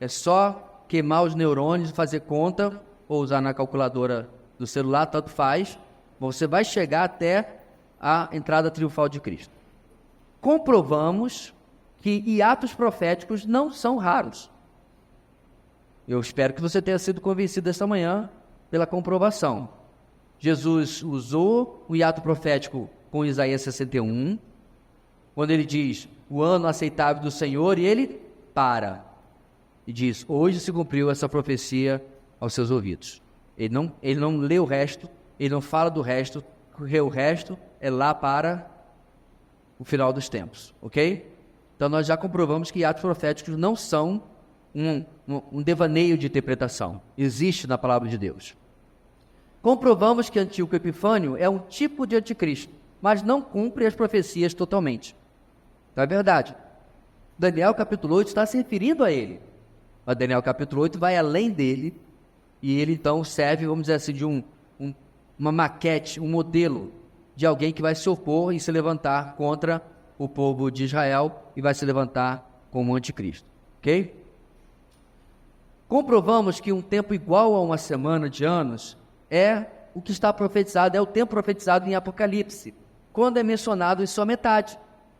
é só queimar os neurônios, fazer conta, ou usar na calculadora do celular, tanto faz, você vai chegar até a entrada triunfal de Cristo. Comprovamos que hiatos proféticos não são raros. Eu espero que você tenha sido convencido esta manhã pela comprovação. Jesus usou o hiato profético com Isaías 61, quando ele diz, o ano aceitável do Senhor, e ele para. E diz, hoje se cumpriu essa profecia aos seus ouvidos. Ele não lê o resto, ele não fala do resto, porque o resto é lá para o final dos tempos, ok? Então nós já comprovamos que atos proféticos não são um devaneio de interpretação. Existe na palavra de Deus. Comprovamos que Antíoco Epifânio é um tipo de anticristo, mas não cumpre as profecias totalmente. Então é verdade. Daniel capítulo 8 está se referindo a ele. Mas Daniel capítulo 8 vai além dele, e ele então serve, vamos dizer assim, de uma maquete, um modelo de alguém que vai se opor e se levantar contra o povo de Israel e vai se levantar como anticristo, ok? Comprovamos que um tempo igual a uma semana de anos é o que está profetizado, é o tempo profetizado em Apocalipse, quando é mencionado em sua metade,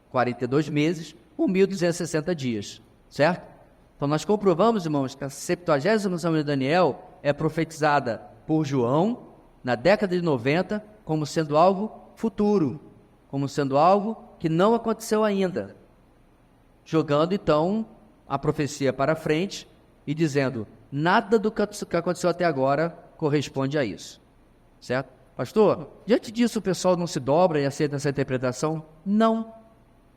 42 meses, por 1260 dias, certo? Então nós comprovamos, irmãos, que a 70ª semana de Daniel é profetizada por João na década de 90 como sendo algo futuro, como sendo algo que não aconteceu ainda, jogando então a profecia para frente e dizendo, nada do que aconteceu até agora corresponde a isso, certo? Pastor, diante disso o pessoal não se dobra e aceita essa interpretação? Não,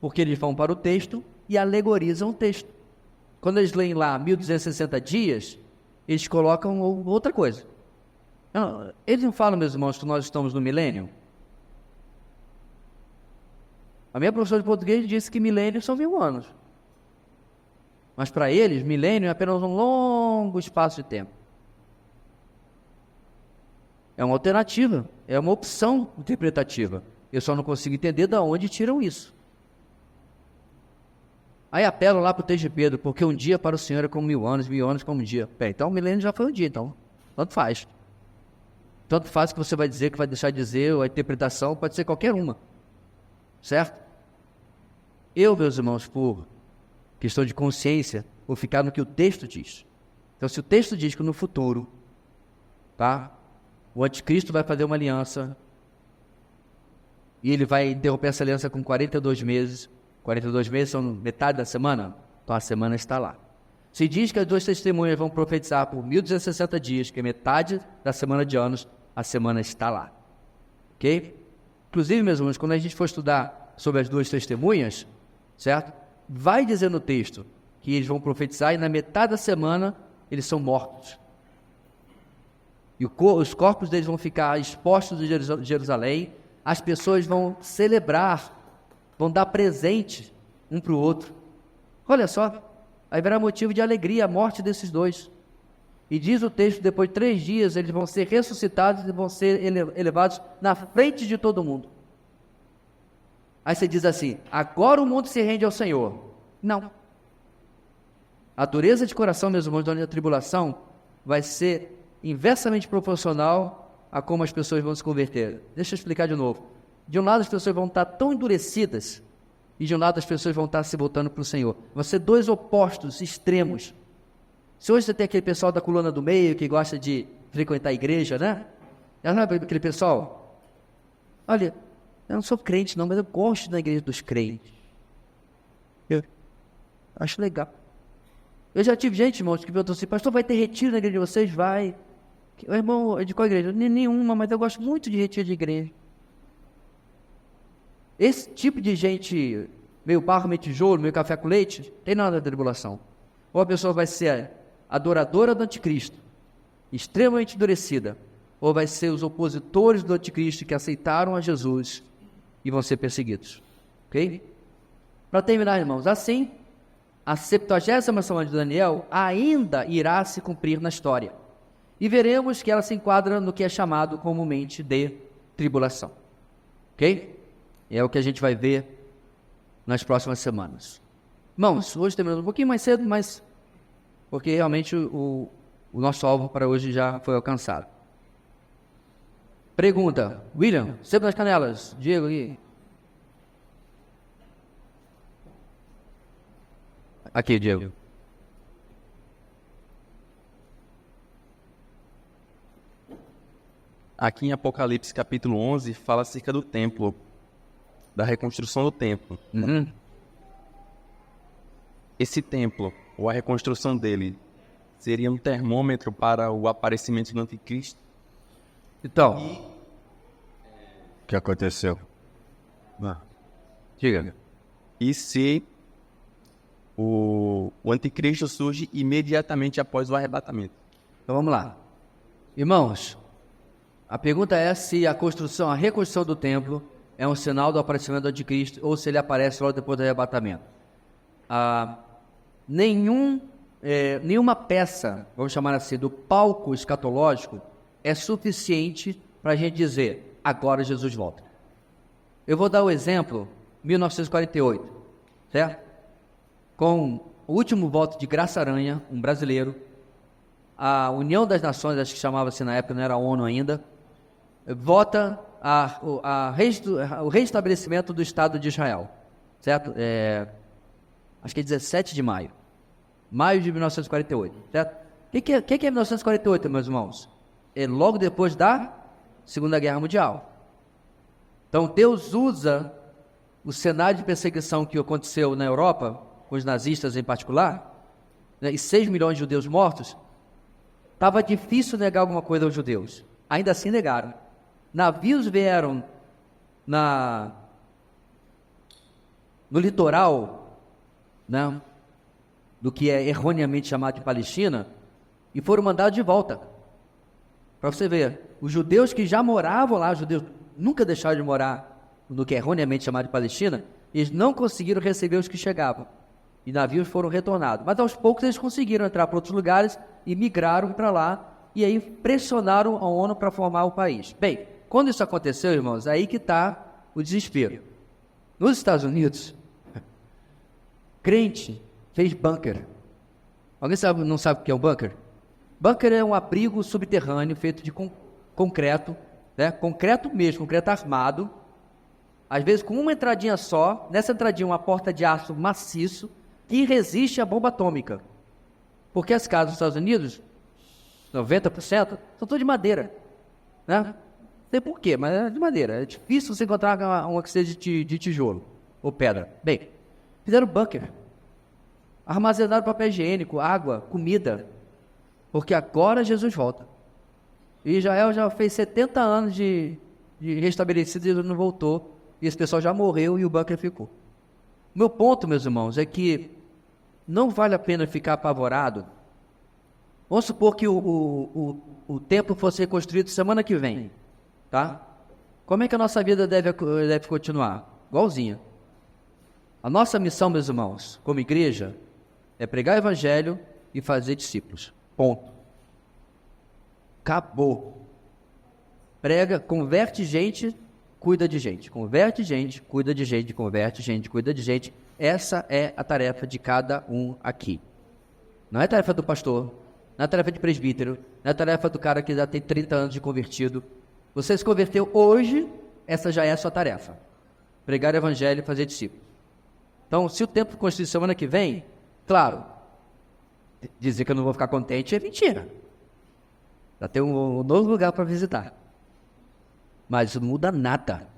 porque eles vão para o texto e alegorizam o texto. Quando eles leem lá 1260 dias, eles colocam outra coisa. Não, eles não falam, meus irmãos, que nós estamos no milênio? A minha professora de português disse que milênio são 1000 anos. Mas para eles, milênio é apenas um longo espaço de tempo. É uma alternativa, é uma opção interpretativa. Eu só não consigo entender de onde tiram isso. Aí apelo lá para o texto de Pedro, porque um dia para o Senhor é como 1000 anos como um dia. Bem, então o milênio já foi um dia, então tanto faz. Tanto faz que você vai dizer, que vai deixar de dizer, ou a interpretação pode ser qualquer uma. Certo? Eu, meus irmãos, por questão de consciência, vou ficar no que o texto diz. Então, se o texto diz que no futuro, tá, o anticristo vai fazer uma aliança e ele vai interromper essa aliança com 42 meses. 42 meses são metade da semana, então a semana está lá. Se diz que as 2 testemunhas vão profetizar por 1260 dias, que é metade da semana de anos, a semana está lá. Ok? Inclusive, meus irmãos, quando a gente for estudar sobre as 2 testemunhas, certo? Vai dizer no texto que eles vão profetizar e na metade da semana eles são mortos. E os corpos deles vão ficar expostos em Jerusalém, as pessoas vão celebrar, vão dar presente um para o outro. Olha só, haverá motivo de alegria a morte desses 2. E diz o texto, depois de 3 dias, eles vão ser ressuscitados e vão ser elevados na frente de todo mundo. Aí você diz assim, agora o mundo se rende ao Senhor. Não. A dureza de coração, meus irmãos, durante a tribulação, vai ser inversamente proporcional a como as pessoas vão se converter. Deixa eu explicar de novo. De um lado as pessoas vão estar tão endurecidas, e de um lado as pessoas vão estar se voltando para o Senhor. Vão ser 2 opostos, extremos. Se hoje você tem aquele pessoal da coluna do meio, que gosta de frequentar a igreja, né? Não é aquele pessoal? Olha, eu não sou crente não, mas eu gosto da igreja dos crentes. Eu acho legal. Eu já tive gente, irmãos, que perguntou assim, pastor, vai ter retiro na igreja de vocês? Vai. O irmão, é de qual igreja? Nenhuma, mas eu gosto muito de retiro de igreja. Esse tipo de gente, meio barro, meio tijolo, meio café com leite, tem nada da tribulação. Ou a pessoa vai ser adoradora do anticristo, extremamente endurecida, ou vai ser os opositores do anticristo que aceitaram a Jesus e vão ser perseguidos. Ok? Para terminar, irmãos, assim, a 70ª semana de Daniel ainda irá se cumprir na história. E veremos que ela se enquadra no que é chamado comumente de tribulação. Ok? É o que a gente vai ver nas próximas semanas. Irmãos, hoje terminamos um pouquinho mais cedo, mas porque realmente o nosso alvo para hoje já foi alcançado. Pergunta, William, sempre nas canelas, Diego aqui. Aqui, Diego. Aqui em Apocalipse capítulo 11 fala acerca do templo, da reconstrução do templo. Uhum. Esse templo, ou a reconstrução dele, seria um termômetro para o aparecimento do anticristo? Então, O que aconteceu? diga. E se o anticristo surge imediatamente após o arrebatamento? Então vamos lá. Irmãos, a pergunta é se a reconstrução do templo é um sinal do aparecimento do anticristo ou se ele aparece logo depois do arrebatamento. Nenhuma peça, vamos chamar assim, do palco escatológico é suficiente para a gente dizer, agora Jesus volta. Eu vou dar o exemplo, 1948, certo? Com o último voto de Graça Aranha, um brasileiro, a União das Nações, acho que chamava-se na época, não era a ONU ainda, vota o restabelecimento do Estado de Israel, certo? acho que é 17 de maio. Maio de 1948, certo? O que é 1948, meus irmãos? É logo depois da Segunda Guerra Mundial. Então, Deus usa o cenário de perseguição que aconteceu na Europa, com os nazistas em particular, né, e 6 milhões de judeus mortos. Estava difícil negar alguma coisa aos judeus. Ainda assim negaram. Navios vieram no litoral, né, do que é erroneamente chamado de Palestina, e foram mandados de volta. Para você ver, os judeus que já moravam lá, os judeus nunca deixaram de morar no que é erroneamente chamado de Palestina, eles não conseguiram receber os que chegavam. E navios foram retornados. Mas aos poucos eles conseguiram entrar para outros lugares e migraram para lá, e aí pressionaram a ONU para formar o país. Bem, quando isso aconteceu, irmãos, aí que está o desespero. Nos Estados Unidos, crente fez bunker. Alguém não sabe o que é um bunker? Bunker é um abrigo subterrâneo feito de concreto, né? Concreto mesmo, concreto armado, às vezes com uma entradinha só, nessa entradinha uma porta de aço maciço que resiste à bomba atômica. Porque as casas dos Estados Unidos, 90%, são todas de madeira, né? Não sei por quê, mas é de madeira. É difícil você encontrar uma que seja de tijolo ou pedra. Bem, fizeram bunker. Armazenaram papel higiênico, água, comida. Porque agora Jesus volta. E Israel já fez 70 anos de restabelecido e Jesus não voltou. E esse pessoal já morreu e o bunker ficou. O meu ponto, meus irmãos, é que não vale a pena ficar apavorado. Vamos supor que o templo fosse reconstruído semana que vem, tá? Como é que a nossa vida deve continuar? Igualzinha. A nossa missão, meus irmãos, como igreja, é pregar o evangelho e fazer discípulos. Ponto. Acabou. Prega, converte gente, cuida de gente. Converte gente, cuida de gente, converte gente, cuida de gente. Essa é a tarefa de cada um aqui. Não é tarefa do pastor, não é tarefa de presbítero, não é tarefa do cara que já tem 30 anos de convertido. Você se converteu hoje, essa já é a sua tarefa. Pregar o evangelho e fazer discípulos. Então, se o tempo construir semana que vem, claro, dizer que eu não vou ficar contente é mentira. Já tem um novo lugar para visitar. Mas isso não muda nada.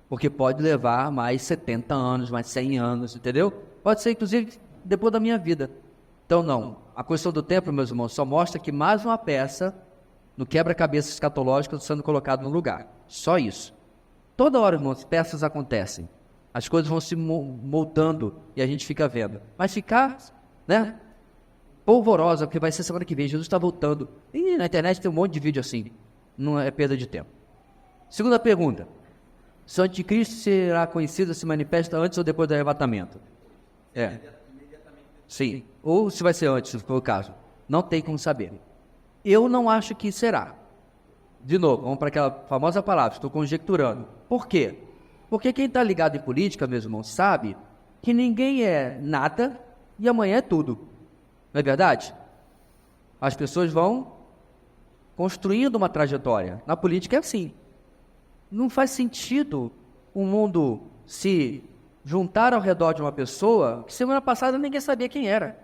Porque pode levar mais 70 anos, mais 100 anos, entendeu? Pode ser, inclusive, depois da minha vida. Então, não. A questão do templo, meus irmãos, só mostra que mais uma peça no quebra-cabeça escatológico está sendo colocado no lugar. Só isso. Toda hora, irmãos, peças acontecem. As coisas vão se moldando e a gente fica vendo. Mas ficar, né, polvorosa, porque vai ser semana que vem, Jesus está voltando. E na internet tem um monte de vídeo assim. Não é perda de tempo. Segunda pergunta. Se o anticristo será conhecido, se manifesta antes ou depois do arrebatamento? Sim. Ou se vai ser antes, se for o caso. Não tem como saber. Eu não acho que será. De novo, vamos para aquela famosa palavra, estou conjecturando. Por quê? Porque quem está ligado em política, meus irmãos, sabe que ninguém é nada e amanhã é tudo. Não é verdade? As pessoas vão construindo uma trajetória. Na política é assim. Não faz sentido o mundo se juntar ao redor de uma pessoa que semana passada ninguém sabia quem era.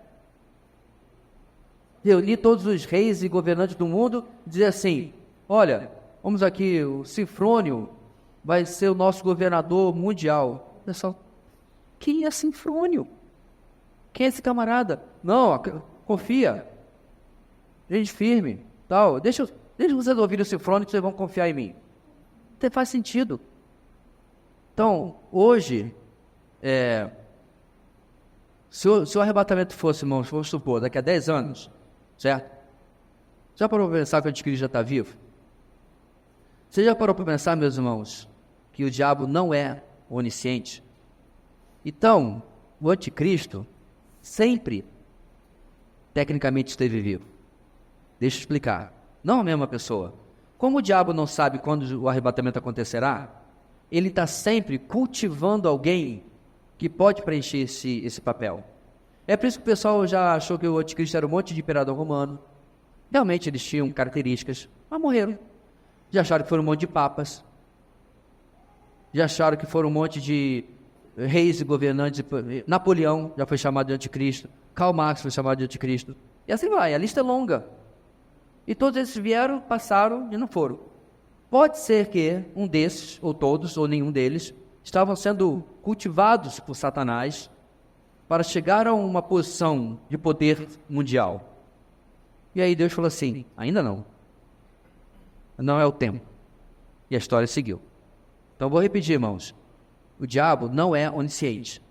Reunir todos os reis e governantes do mundo e dizer assim, olha, vamos aqui, o Sinfrônio vai ser o nosso governador mundial. Pessoal, quem é Sinfrônio? Quem é esse camarada? Não, confia. Gente firme, tal. Deixa vocês ouvirem o Sinfrônio que vocês vão confiar em mim. Não faz sentido. Então, hoje, se o arrebatamento fosse, irmãos, vamos supor, daqui a 10 anos, certo? Já parou para pensar que o anticristo já está vivo? Você já parou para pensar, meus irmãos, que o diabo não é onisciente? Então, o anticristo sempre, tecnicamente, esteve vivo. Deixa eu explicar. Não a mesma pessoa. Como o diabo não sabe quando o arrebatamento acontecerá, ele está sempre cultivando alguém que pode preencher esse papel. É por isso que o pessoal já achou que o anticristo era um monte de imperador romano. Realmente eles tinham características, mas morreram. Já acharam que foram um monte de papas. Já acharam que foram um monte de reis e governantes. Napoleão já foi chamado de anticristo. Karl Marx foi chamado de anticristo. E assim vai, a lista é longa. E todos esses vieram, passaram e não foram. Pode ser que um desses, ou todos, ou nenhum deles, estavam sendo cultivados por Satanás para chegar a uma posição de poder mundial. E aí Deus falou assim, ainda não. Não é o tempo. E a história seguiu. Então vou repetir, irmãos. O diabo não é onisciente.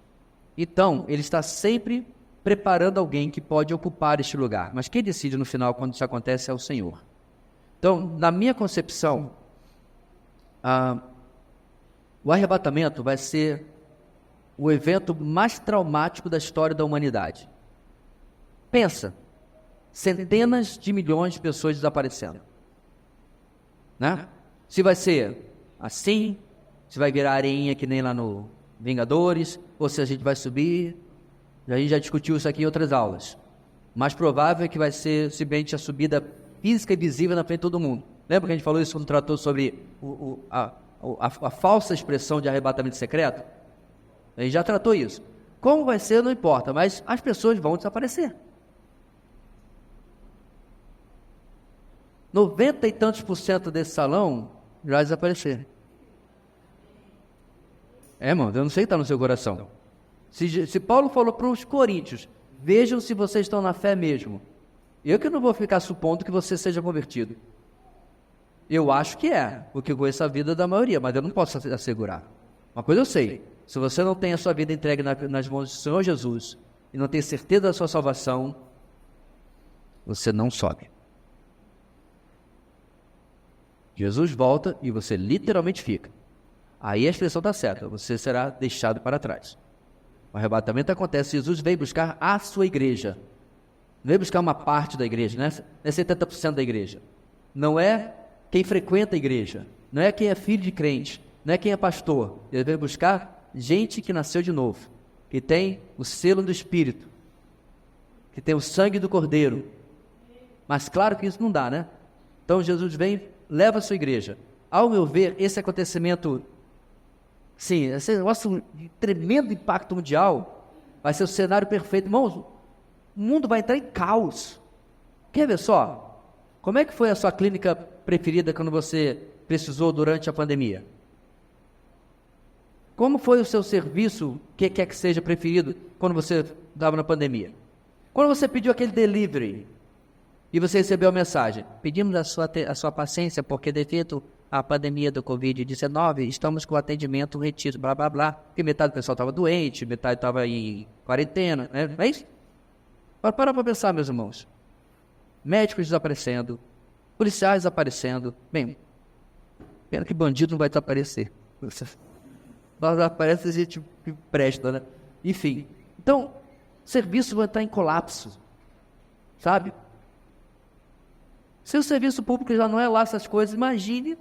Então, ele está sempre preparando alguém que pode ocupar este lugar. Mas quem decide no final, quando isso acontece, é o Senhor. Então, na minha concepção, o arrebatamento vai ser o evento mais traumático da história da humanidade. Pensa, centenas de milhões de pessoas desaparecendo. Né? Se vai ser assim, se vai virar areinha que nem lá no Vingadores, ou se a gente vai subir. A gente já discutiu isso aqui em outras aulas. Mais provável é que vai ser simplesmente a subida física e visível na frente de todo mundo. Lembra que a gente falou isso quando tratou sobre a falsa expressão de arrebatamento secreto? A gente já tratou isso. Como vai ser, não importa, mas as pessoas vão desaparecer. 90 e tantos % desse salão já desapareceram. Mano, eu não sei o que está no seu coração. Se Paulo falou para os coríntios, vejam se vocês estão na fé mesmo. Eu que não vou ficar supondo que você seja convertido. Eu acho que porque eu conheço a vida da maioria, mas eu não posso assegurar. Uma coisa eu sei, se você não tem a sua vida entregue nas mãos do Senhor Jesus, e não tem certeza da sua salvação, você não sobe. Jesus volta e você literalmente fica. Aí a expressão está certa, você será deixado para trás. O arrebatamento acontece, Jesus veio buscar a sua igreja. Não veio buscar uma parte da igreja, não é 70% da igreja. Não é quem frequenta a igreja, não é quem é filho de crente, não é quem é pastor. Ele veio buscar gente que nasceu de novo, que tem o selo do Espírito, que tem o sangue do Cordeiro. Mas claro que isso não dá, né? Então Jesus vem, leva a sua igreja. Ao meu ver, esse acontecimento, sim, esse negócio de tremendo impacto mundial, vai ser o cenário perfeito. Irmãos, o mundo vai entrar em caos. Quer ver só? Como é que foi a sua clínica preferida quando você precisou durante a pandemia? Como foi o seu serviço, que quer que seja preferido, quando você estava na pandemia? Quando você pediu aquele delivery e você recebeu a mensagem: pedimos a sua paciência porque devido à pandemia do Covid-19, estamos com o atendimento retido, blá, blá, blá. Porque metade do pessoal estava doente, metade estava em quarentena, né? Não é isso? Agora, para pensar, meus irmãos. Médicos desaparecendo, policiais desaparecendo. Bem, pena que bandido não vai desaparecer. Aparece a gente que presta, né? Enfim, então, o serviço vai estar em colapso, sabe? Se o serviço público já não é lá essas coisas, imagine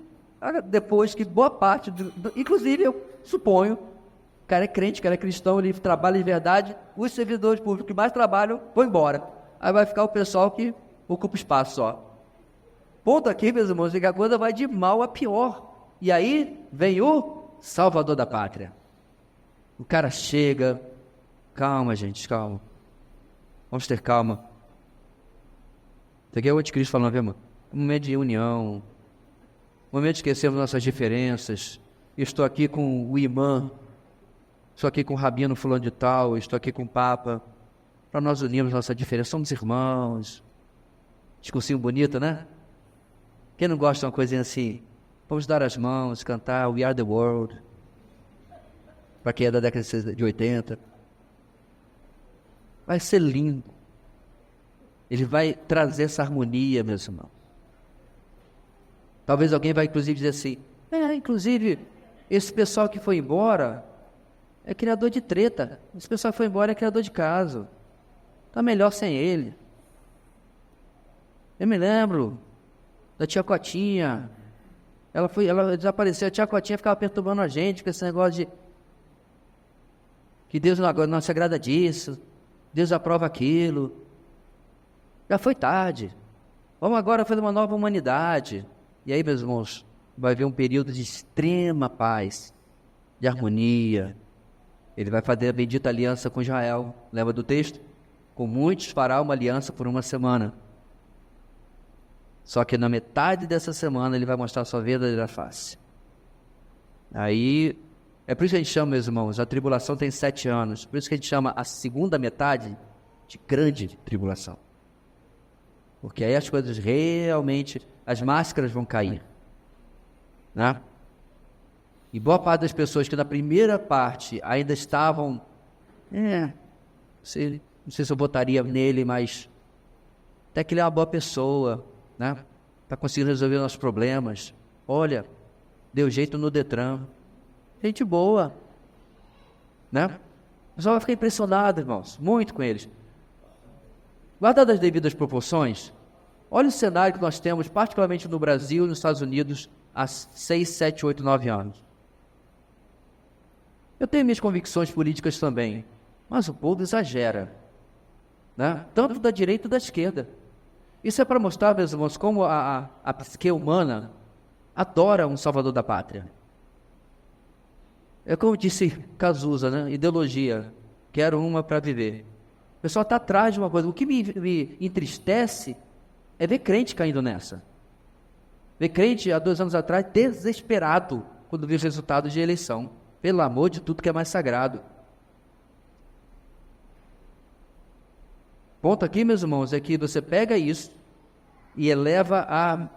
depois que boa parte, inclusive eu suponho, o cara é crente, o cara é cristão, ele trabalha de verdade, os servidores públicos que mais trabalham vão embora. Aí vai ficar o pessoal que ocupa espaço só. Ponto aqui, meus irmãos, que a coisa vai de mal a pior. E aí vem o Salvador da Pátria. O cara chega, calma, gente, calma. Vamos ter calma. Isso aqui é o anticristo falando, viu, irmão? Um momento de união, um momento de esquecermos nossas diferenças. Eu estou aqui com o imã, estou aqui com o rabino fulano de tal, estou aqui com o Papa, para nós unirmos nossa diferença. Somos irmãos. Discursinho bonito, né? Quem não gosta de uma coisinha assim? Vamos dar as mãos, cantar We Are The World, para quem é da década de 80. Vai ser lindo. Ele vai trazer essa harmonia, meus irmãos. Talvez alguém vai inclusive dizer assim: inclusive, esse pessoal que foi embora é criador de treta. Esse pessoal que foi embora é criador de caso. Está melhor sem ele. Eu me lembro da tia Cotinha. Ela desapareceu, a tia Cotinha ficava perturbando a gente com esse negócio de que Deus não se agrada disso, Deus aprova aquilo. Já foi tarde. Vamos agora fazer uma nova humanidade. E aí, meus irmãos, vai haver um período de extrema paz, de harmonia. Ele vai fazer a bendita aliança com Israel. Lembra do texto? Com muitos fará uma aliança por uma semana. Só que na metade dessa semana ele vai mostrar a sua verdadeira face. Aí, é por isso que a gente chama, meus irmãos, a tribulação tem 7 anos. Por isso que a gente chama a segunda metade de grande tribulação. Porque aí as coisas realmente, as máscaras vão cair. Né? E boa parte das pessoas que na primeira parte ainda estavam, não sei se eu votaria nele, mas até que ele é uma boa pessoa, né? Está conseguindo resolver nossos problemas. Olha, deu jeito no Detran. Gente boa, né? O pessoal vai ficar impressionado, irmãos, muito com eles. Guardadas as devidas proporções, olha o cenário que nós temos, particularmente no Brasil e nos Estados Unidos, há 6, 7, 8, 9 anos. Eu tenho minhas convicções políticas também, mas o povo exagera, né? Tanto da direita e da esquerda. Isso é para mostrar, meus irmãos, como a psique humana adora um salvador da pátria. É como disse Cazuza, né? Ideologia, quero uma para viver. O pessoal está atrás de uma coisa. O que me entristece é ver crente caindo nessa. Ver crente, há 2 anos atrás, desesperado quando viu os resultados de eleição. Pelo amor de tudo que é mais sagrado. Ponto aqui, meus irmãos, é que você pega isso e eleva a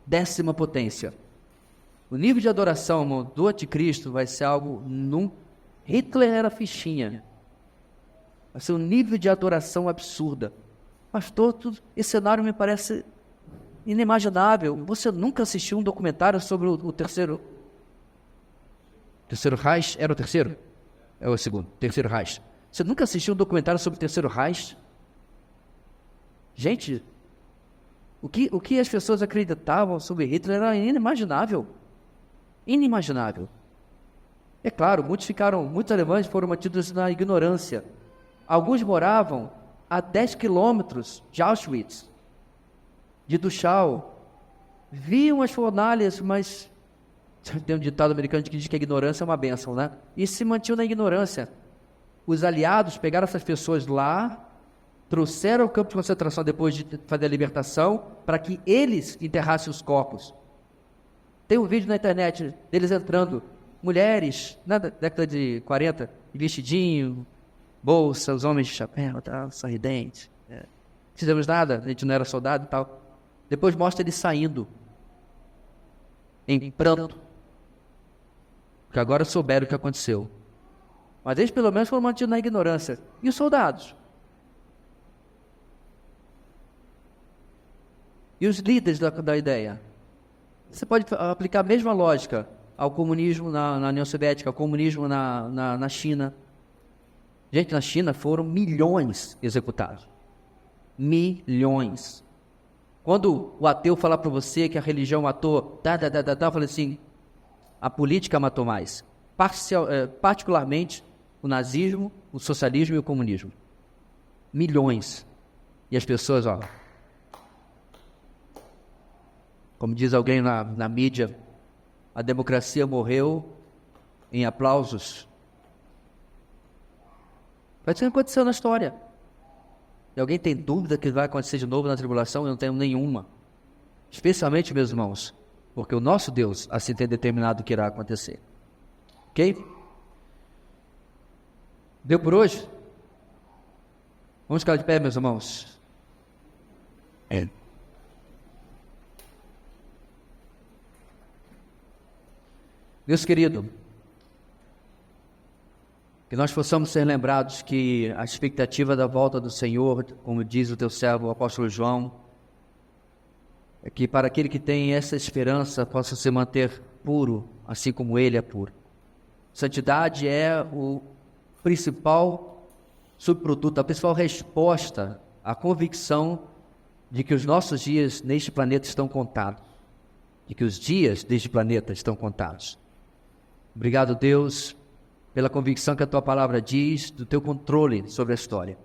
10ª potência. O nível de adoração, irmão, do anticristo vai ser algo... Hitler era fichinha. Vai ser um nível de adoração absurda. Pastor, esse cenário me parece inimaginável. Você nunca assistiu um documentário sobre o terceiro Reich? Era o terceiro? É o segundo. Terceiro Reich. Você nunca assistiu um documentário sobre o terceiro Reich? Gente, o que as pessoas acreditavam sobre Hitler era inimaginável. Inimaginável. É claro, muitos alemães foram mantidos na ignorância. Alguns moravam a 10 quilômetros de Auschwitz, de Dachau. Viam as fornalhas, mas tem um ditado americano que diz que a ignorância é uma bênção, né? E se mantinham na ignorância. Os aliados pegaram essas pessoas lá, trouxeram ao campo de concentração depois de fazer a libertação, para que eles enterrassem os corpos. Tem um vídeo na internet deles entrando, mulheres, na década de 40, vestidinho, bolsa, os homens de chapéu, tal, sorridente. Não fizemos nada, a gente não era soldado e tal. Depois mostra eles saindo, em pranto, porque agora souberam o que aconteceu. Mas eles pelo menos foram mantidos na ignorância. E os soldados? E os líderes da ideia? Você pode aplicar a mesma lógica ao comunismo na União Soviética, ao comunismo na China. Gente, na China foram milhões executados. Milhões. Quando o ateu falar para você que a religião matou, eu falei assim, a política matou mais. Particularmente o nazismo, o socialismo e o comunismo. Milhões. E as pessoas, como diz alguém na mídia, a democracia morreu em aplausos. Vai ser o que aconteceu na história. E alguém tem dúvida que vai acontecer de novo na tribulação? Eu não tenho nenhuma. Especialmente, meus irmãos, porque o nosso Deus assim tem determinado o que irá acontecer. Ok? Deu por hoje? Vamos ficar de pé, meus irmãos. Deus querido, que nós possamos ser lembrados que a expectativa da volta do Senhor, como diz o teu servo, o apóstolo João, é que para aquele que tem essa esperança possa se manter puro, assim como ele é puro. Santidade é o principal subproduto, a principal resposta à convicção de que os nossos dias neste planeta estão contados, de que os dias deste planeta estão contados. Obrigado, Deus, pela convicção que a Tua Palavra diz, do Teu controle sobre a história.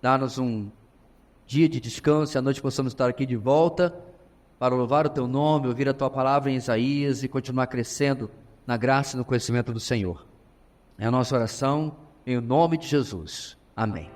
Dá-nos um dia de descanso e à noite possamos estar aqui de volta para louvar o Teu nome, ouvir a Tua Palavra em Isaías e continuar crescendo na graça e no conhecimento do Senhor. É a nossa oração em nome de Jesus. Amém.